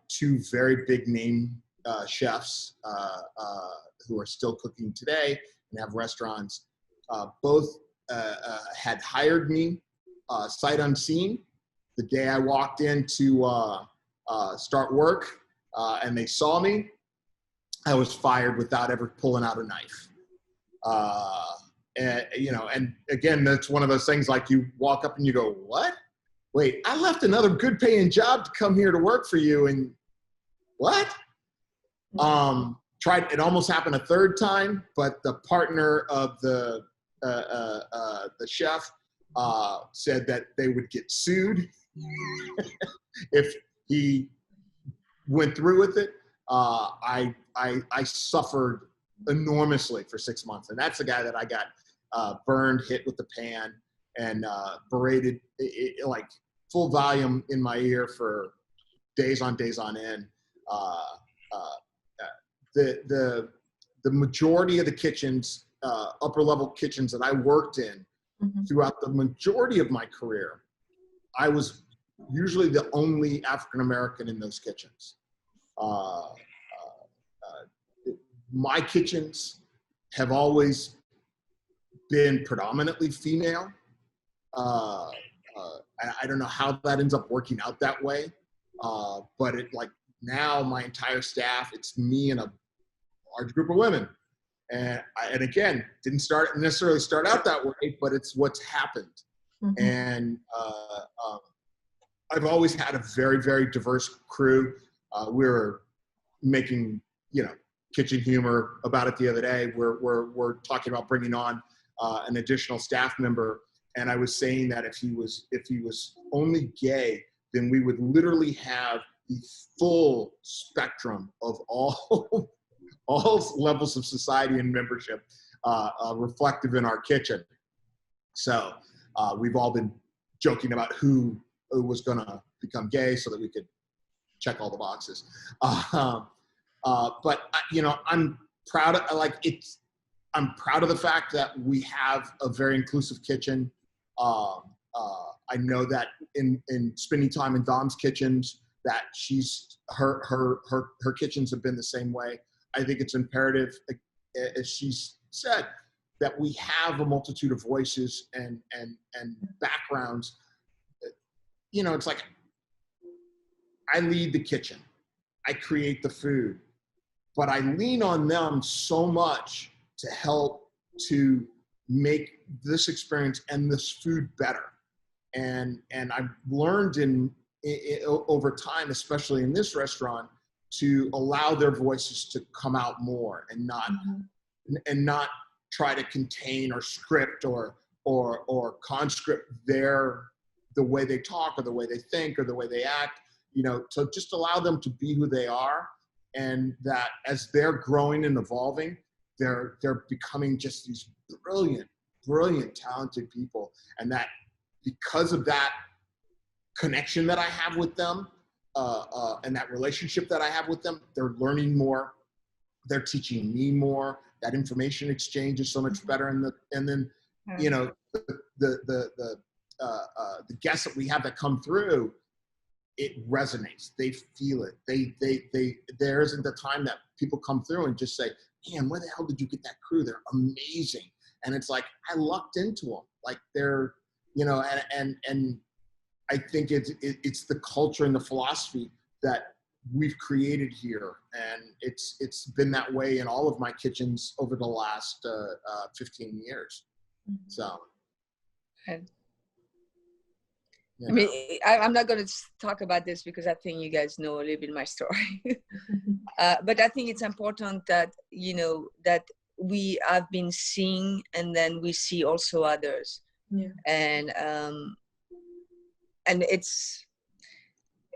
2 very big name chefs who are still cooking today and have restaurants. Both had hired me sight unseen the day I walked in to start work, and they saw me. I was fired without ever pulling out a knife. And again, that's one of those things, like, you walk up and you go, what? Wait, I left another good paying job to come here to work for you, and what? It almost happened a 3rd time, but the partner of the chef said that they would get sued if he went through with it. I suffered enormously for 6 months, and that's the guy that I got burned, hit with the pan, and berated like full volume in my ear for days on end. The majority of the kitchens, upper level kitchens that I worked in, throughout the majority of my career, I was usually the only African American in those kitchens. My kitchens have always been predominantly female. I don't know how that ends up working out that way, but now my entire staff, it's me and a large group of women. And again, didn't necessarily start out that way, but it's what's happened. And I've always had a very, very diverse crew. We were making, kitchen humor about it the other day. We're talking about bringing on an additional staff member, and I was saying that if he was only gay, then we would literally have the full spectrum of all levels of society and membership reflective in our kitchen. So we've all been joking about who was going to become gay so that we could check all the boxes. But I'm proud of I'm proud of the fact that we have a very inclusive kitchen. I know that in spending time in Dom's kitchens, that her kitchens have been the same way. I think it's imperative, as she's said, that we have a multitude of voices and backgrounds. It's like, I lead the kitchen, I create the food, but I lean on them so much to help to make this experience and this food better. And I've learned over time, especially in this restaurant, to allow their voices to come out more and not try to contain or script or conscript the way they talk or the way they think or the way they act, to just allow them to be who they are, and that as they're growing and evolving, they're becoming just these brilliant brilliant, talented people. And that because of that connection that I have with them, and that relationship that I have with them, they're learning more, they're teaching me more. That information exchange is so much better. And then, you know, the guests that we have that come through, it resonates. They feel it. There isn't the time that people come through and just say, man, where the hell did you get that crew? They're amazing. And it's like, I lucked into them. Like they're, you know, and I think it's the culture and the philosophy that we've created here. And it's been that way in all of my kitchens over the last 15 years. So. I mean, I'm not going to talk about this because I think you guys know a little bit my story. But I think it's important that, you know, that we have been seeing and then we see also others. Yeah. And it's,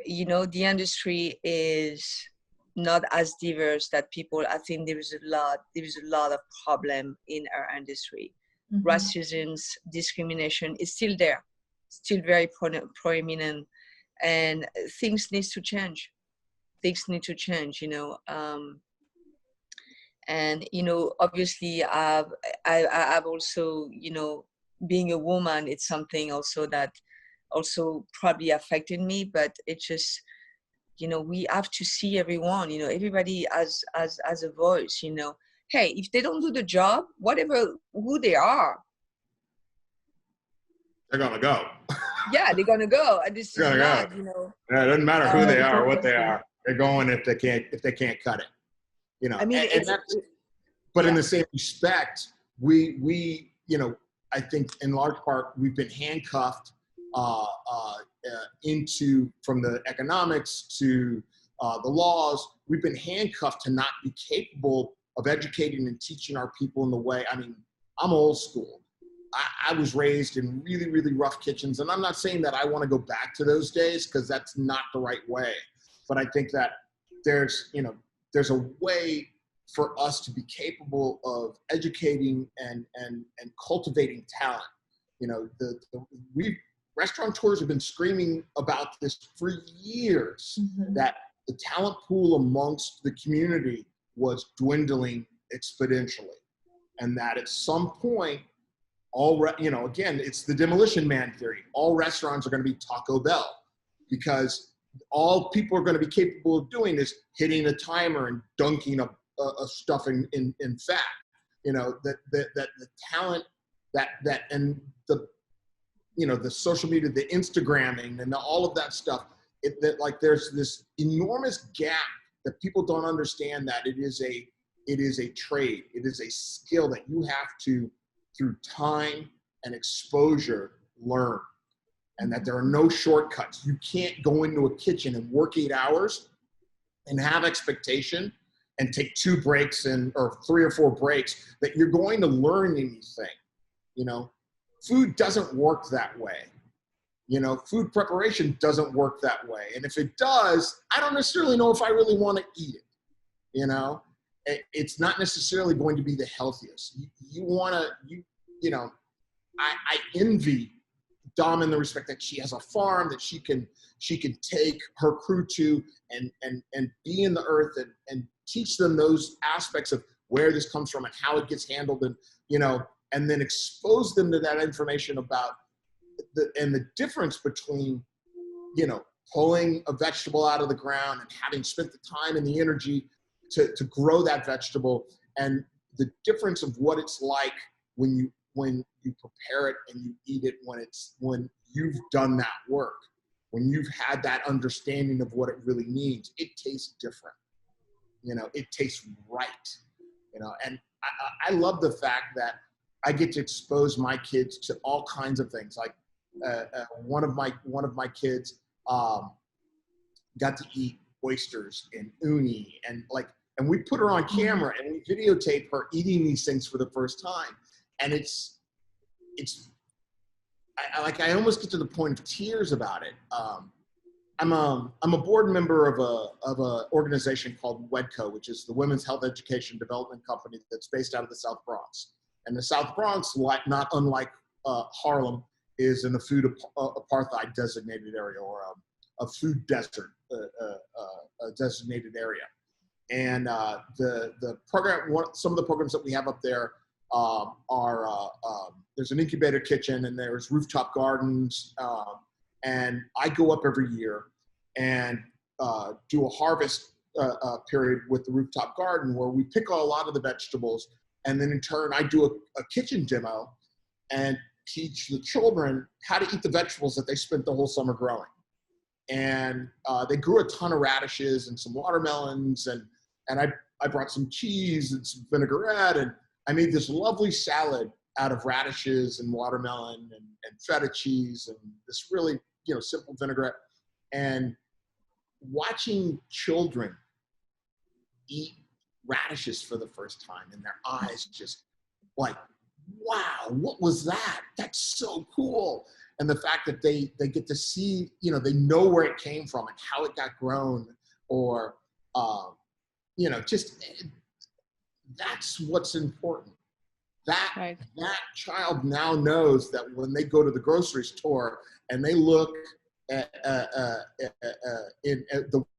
you know, the industry is not as diverse that people, I think there is a lot of problem in our industry. Racism, discrimination is still there, still very prominent, and things need to change. You know. And, you know, obviously I've also, you know, being a woman, it's something also that also probably affected me, but it just, you know, we have to see everyone, you know, everybody has a voice, you know. Hey, if they don't do the job, whatever, who they are, they're gonna go. Yeah, they're gonna go. And this is not, you know. Yeah, it doesn't matter who they are or what they are. They're going if they can't cut it. You know, I mean, but in the same respect, we you know, I think in large part we've been handcuffed into, from the economics to the laws, we've been handcuffed to not be capable of educating and teaching our people in the way. I mean, I'm old school. I was raised in really, really rough kitchens, and I'm not saying that I want to go back to those days because that's not the right way. But I think that there's a way for us to be capable of educating and cultivating talent. You know, restaurateurs have been screaming about this for years, that the talent pool amongst the community was dwindling exponentially, and that at some point, you know, again, it's the demolition man theory. All restaurants are going to be Taco Bell, because all people are going to be capable of doing is hitting a timer and dunking a stuff in fat. You know, that the talent that and the, you know, the social media, the Instagramming and all of that stuff, that like there's this enormous gap that people don't understand, that it is a trade, it is a skill that you have to, through time and exposure, learn, and that there are no shortcuts. You can't go into a kitchen and work 8 hours and have expectation and take 2 breaks or 3 or 4 breaks that you're going to learn anything. You know, food doesn't work that way. You know, food preparation doesn't work that way. And if it does, I don't necessarily know if I really want to eat it. You know, it's not necessarily going to be the healthiest. You know, I envy Dom in the respect that she has a farm that she can take her crew to and be in the earth and teach them those aspects of where this comes from and how it gets handled, and, you know, and then expose them to that information about the difference between, you know, pulling a vegetable out of the ground and having spent the time and the energy to grow that vegetable, and the difference of what it's like when you prepare it and you eat it, when you've done that work, when you've had that understanding of what it really means. It tastes different. You know, it tastes right. You know, and I love the fact that I get to expose my kids to all kinds of things. Like one of my kids got to eat oysters and uni, and we put her on camera and we videotape her eating these things for the first time. And I almost get to the point of tears about it. I'm a board member of a organization called WEDCO, which is the Women's Health Education Development Company that's based out of the South Bronx. And the South Bronx, not unlike Harlem, is in a food apartheid designated area, or a food desert designated area. And the program, some of the programs that we have up there are there's an incubator kitchen, and there's rooftop gardens. And I go up every year and do a harvest period with the rooftop garden, where we pick a lot of the vegetables, and then in turn I do a kitchen demo and teach the children how to eat the vegetables that they spent the whole summer growing. And they grew a ton of radishes and some watermelons, and I brought some cheese and some vinaigrette, and I made this lovely salad out of radishes and watermelon and feta cheese and this really, simple vinaigrette. And watching children eat radishes for the first time, and their eyes just like, wow, what was that? That's so cool. And the fact that they get to see, they know where it came from and how it got grown, or, just that's what's important. That child now knows that when they go to the grocery store and they look at the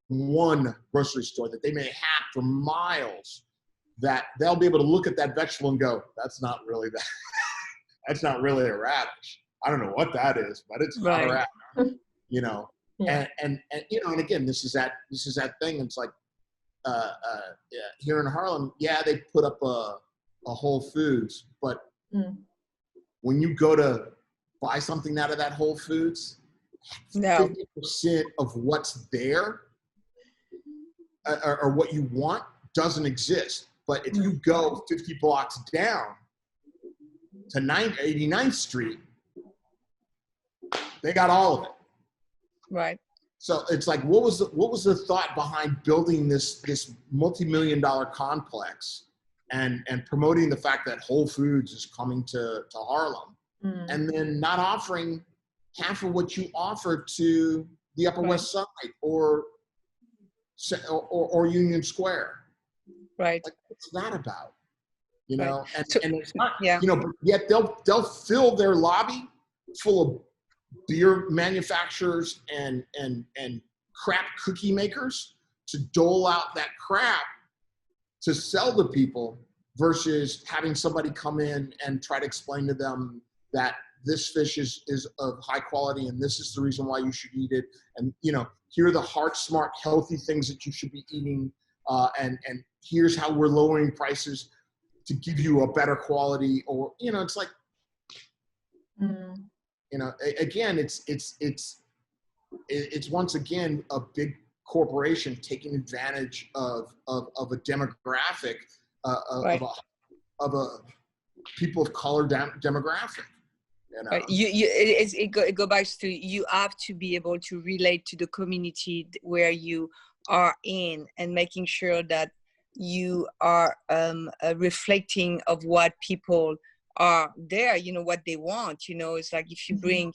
one grocery store that they may have for miles, that they'll be able to look at that vegetable and go, that's not really that. That's not really a radish. I don't know what that is, but it's not a radish. Yeah. And again, this is that thing. It's like here in Harlem, they put up a Whole Foods, but when you go to buy something out of that Whole Foods, 50% of what's there or what you want doesn't exist. But if you go 50 blocks down to 89th Street, they got all of it. Right. So it's like, what was the thought behind building this multi-million-dollar complex and promoting the fact that Whole Foods is coming to Harlem, and then not offering half of what you offer to the Upper West Side or Union Square? Right. Like, what's that about? And it's not, but yet they'll fill their lobby full of beer manufacturers and crap cookie makers to dole out that crap to sell to people, versus having somebody come in and try to explain to them that this fish is of high quality and this is the reason why you should eat it. And, here are the heart smart, healthy things that you should be eating. And here's how we're lowering prices to give you a better quality, or, it's like, again, it's once again a big corporation taking advantage of a demographic, of a people of color demographic. It goes back to, you have to be able to relate to the community where you are in, and making sure that you are reflecting of what people are there, what they want. It's like, if you bring,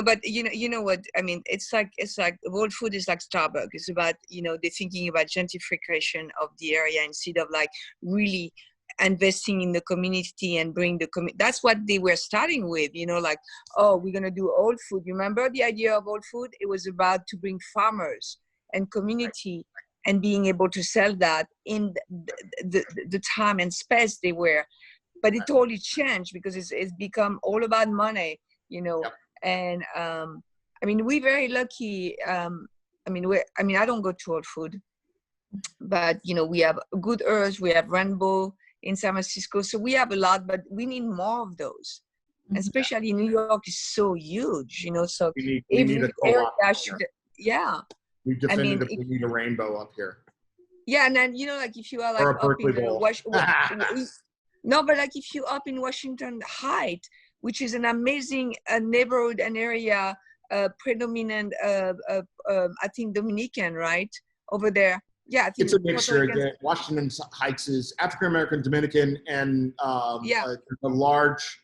but you know what I mean, it's like World Food is like Starbucks. It's about, they're thinking about gentrification of the area instead of like really investing in the community and bring the that's what they were starting with, like, oh, we're going to do old food. You remember the idea of old food? It was about to bring farmers and community and being able to sell that in the time and space they were. But it totally changed because it's become all about money, And we're very lucky. I don't go to Whole Food, but we have Good Earth, we have Rainbow in San Francisco, so we have a lot, but we need more of those. Especially New York is so huge, so we need a co-op should, we definitively need a Rainbow up here. Yeah, and then like if you are like or a Berkeley Bowl. No, but like if you're up in Washington Heights, which is an amazing neighborhood and area, predominant, I think Dominican, right? Over there. Yeah, I think it's a mixture. Again, Washington Heights is African American, Dominican, and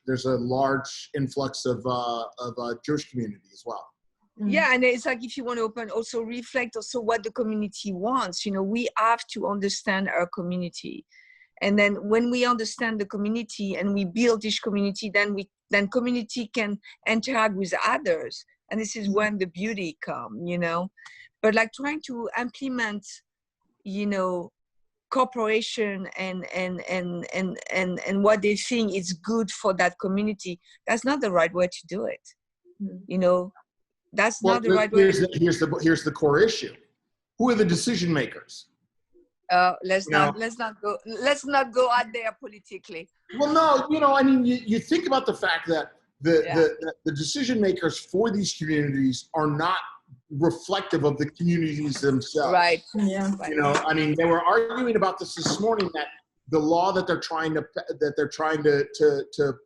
there's a large influx of Jewish community as well. Yeah, and it's like, if you want to also reflect also what the community wants. We have to understand our community. And then when we understand the community and we build each community, then community can interact with others. And this is when the beauty come, you know. But like trying to implement, you know, corporation and what they think is good for that community, that's not the right way to do it. You know, that's not the right way. Here's the core issue. Who are the decision makers? Let's not go out there politically. Well, no, you know, I mean, you think about the fact that the decision makers for these communities are not reflective of the communities themselves. Right. Yeah. You know, I mean, they were arguing about this morning, that the law that they're trying to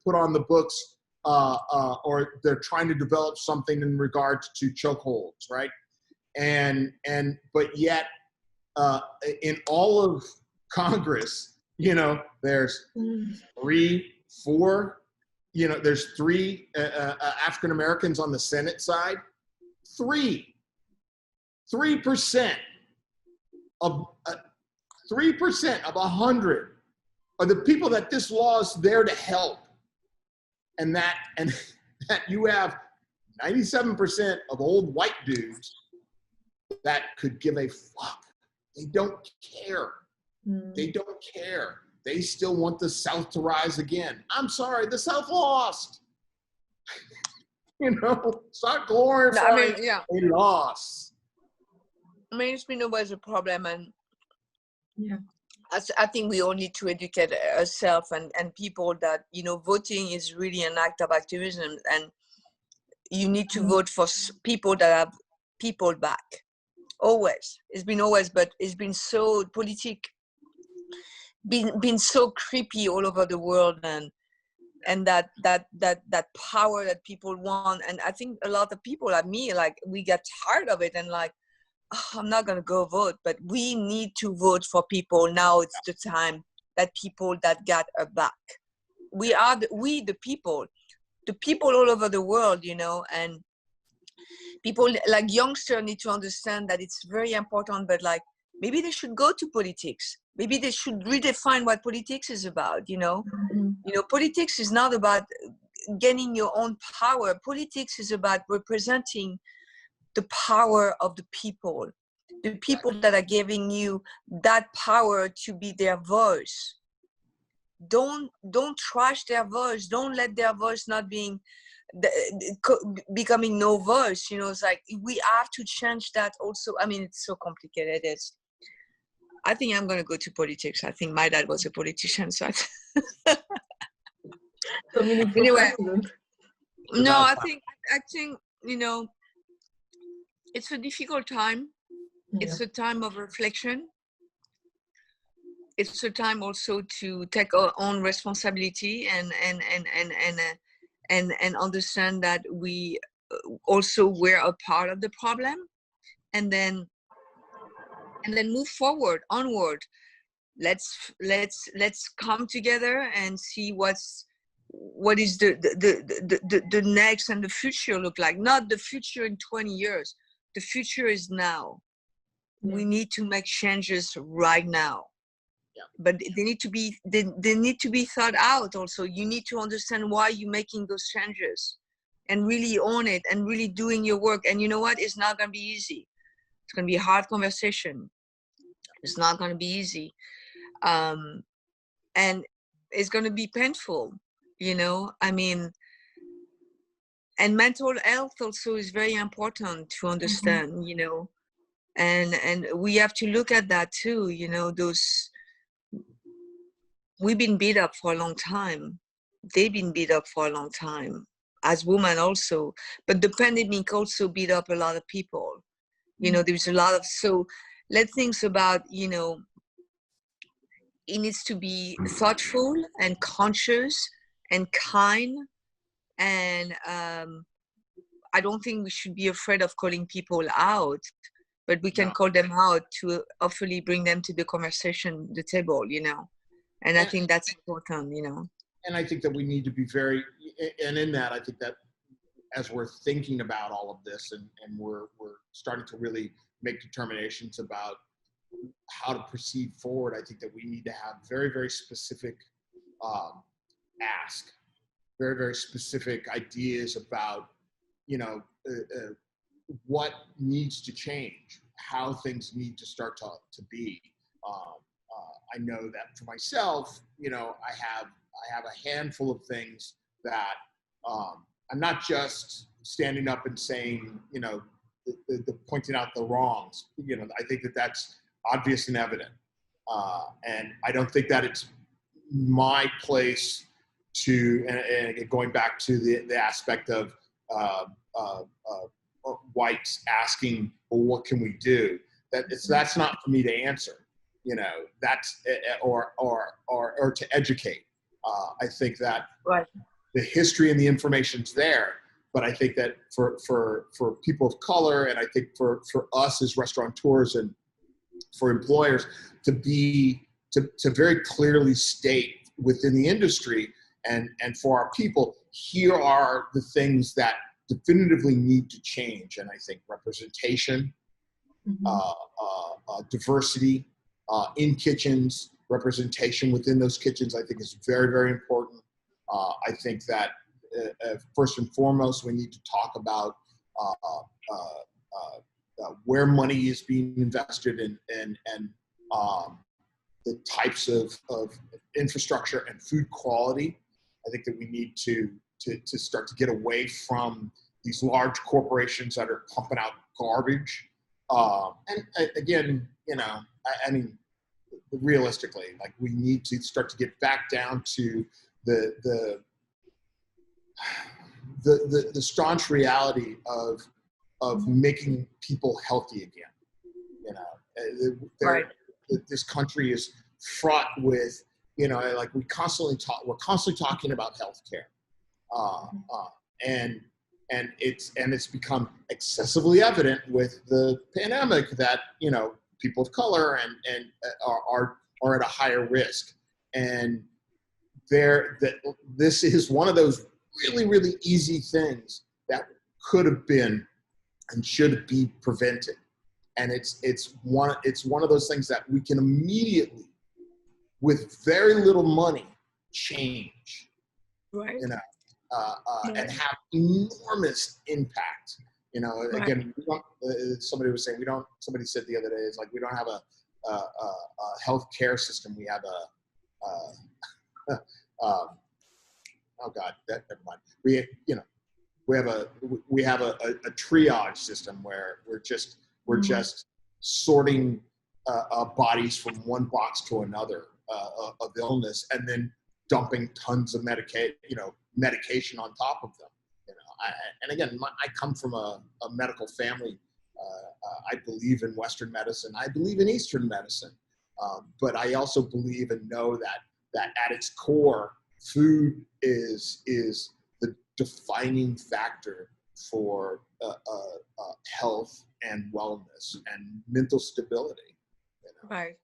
put on the books, or they're trying to develop something in regards to chokeholds, right? But yet, in all of Congress, you know, there's 3, 4, you know, there's 3 African Americans on the Senate side. 3% of 3% of 100 are the people that this law is there to help, and that you have 97% of old white dudes that could give a fuck. They don't care. They don't care. They still want the South to rise again. I'm sorry, the South lost. You know, start glorifying. They lost. Mainstream was a problem, and I think we all need to educate ourselves and people that, you know, voting is really an act of activism, and you need to vote for people that have people back. Always, it's been always, but it's been so been so creepy all over the world, and that power that people want. And I think a lot of people like me, like, we get tired of it and like, oh, I'm not gonna go vote. But we need to vote for people now. It's the time that people that got our back. We are the people all over the world, you know. And people like youngsters need to understand that it's very important, but like, maybe they should go to politics. Maybe they should redefine what politics is about, you know. You know, politics is not about gaining your own power. Politics is about representing the power of the people that are giving you that power to be their voice. Don't trash their voice. Don't let their voice not being becoming no voice. You know, it's like, we have to change that also. I mean, it's so complicated. I think I'm going to go to politics. I think my dad was a politician, so anyway. No, I think you know, it's a difficult time. It's a time of reflection. It's a time also to take our own responsibility and understand that we also were a part of the problem, and then move forward, onward. Let's come together and see what is the next and the future look like. Not the future in 20 years. The future is now. We need to make changes right now. But they need to be thought out also. You need to understand why you're making those changes and really own it and really doing your work. And you know what? It's not going to be easy. It's going to be a hard conversation. It's not going to be easy. And it's going to be painful, you know. I mean, and mental health also is very important to understand, you know. And we have to look at that too, you know. We've been beat up for a long time. They've been beat up for a long time, as women also. But the pandemic also beat up a lot of people. You know, there's a lot of, so let's think about, you know, it needs to be thoughtful and conscious and kind. And I don't think we should be afraid of calling people out, but we can call them out to hopefully bring them to the conversation, the table, you know. And I think that's important, you know. And I think that we need to be very, and in that, I think that as we're thinking about all of this and we're starting to really make determinations about how to proceed forward, I think that we need to have very, very specific ask, very, very specific ideas about, you know, what needs to change, how things need to start to be. I know that for myself, you know, I have a handful of things that I'm not just standing up and saying, you know, the pointing out the wrongs. You know, I think that that's obvious and evident, and I don't think that it's my place to. And going back to the aspect of whites asking, well, what can we do? That's not for me to answer. You know, that's or to educate. I think that the history and the information's there, but I think that for people of color, and I think for us as restaurateurs and for employers to very clearly state within the industry and for our people, here are the things that definitively need to change. And I think representation, diversity in kitchens, representation within those kitchens, I think is very, very important. I think that first and foremost, we need to talk about where money is being invested in and the types of infrastructure and food quality. I think that we need to start to get away from these large corporations that are pumping out garbage. And again, you know, I mean, realistically, like we need to start to get back down to the staunch reality of making people healthy again. You know, this country is fraught with, you know, like we're constantly talking about healthcare, and it's become excessively evident with the pandemic that, you know, people of color and are at a higher risk, and this is one of those really, really easy things that could have been and should be prevented. And it's one of those things that we can immediately, with very little money, change. Right. You know, and have enormous impact. You know, again, we don't, somebody was saying somebody said the other day, it's like we don't have a health care system. We have oh God, never mind. We have a triage system where we're just sorting bodies from one box to another of illness, and then dumping tons of medication on top of them. You know, and again, I come from a medical family. I believe in Western medicine. I believe in Eastern medicine, but I also believe and know that at its core, food is the defining factor for health and wellness and mental stability. You know? Right.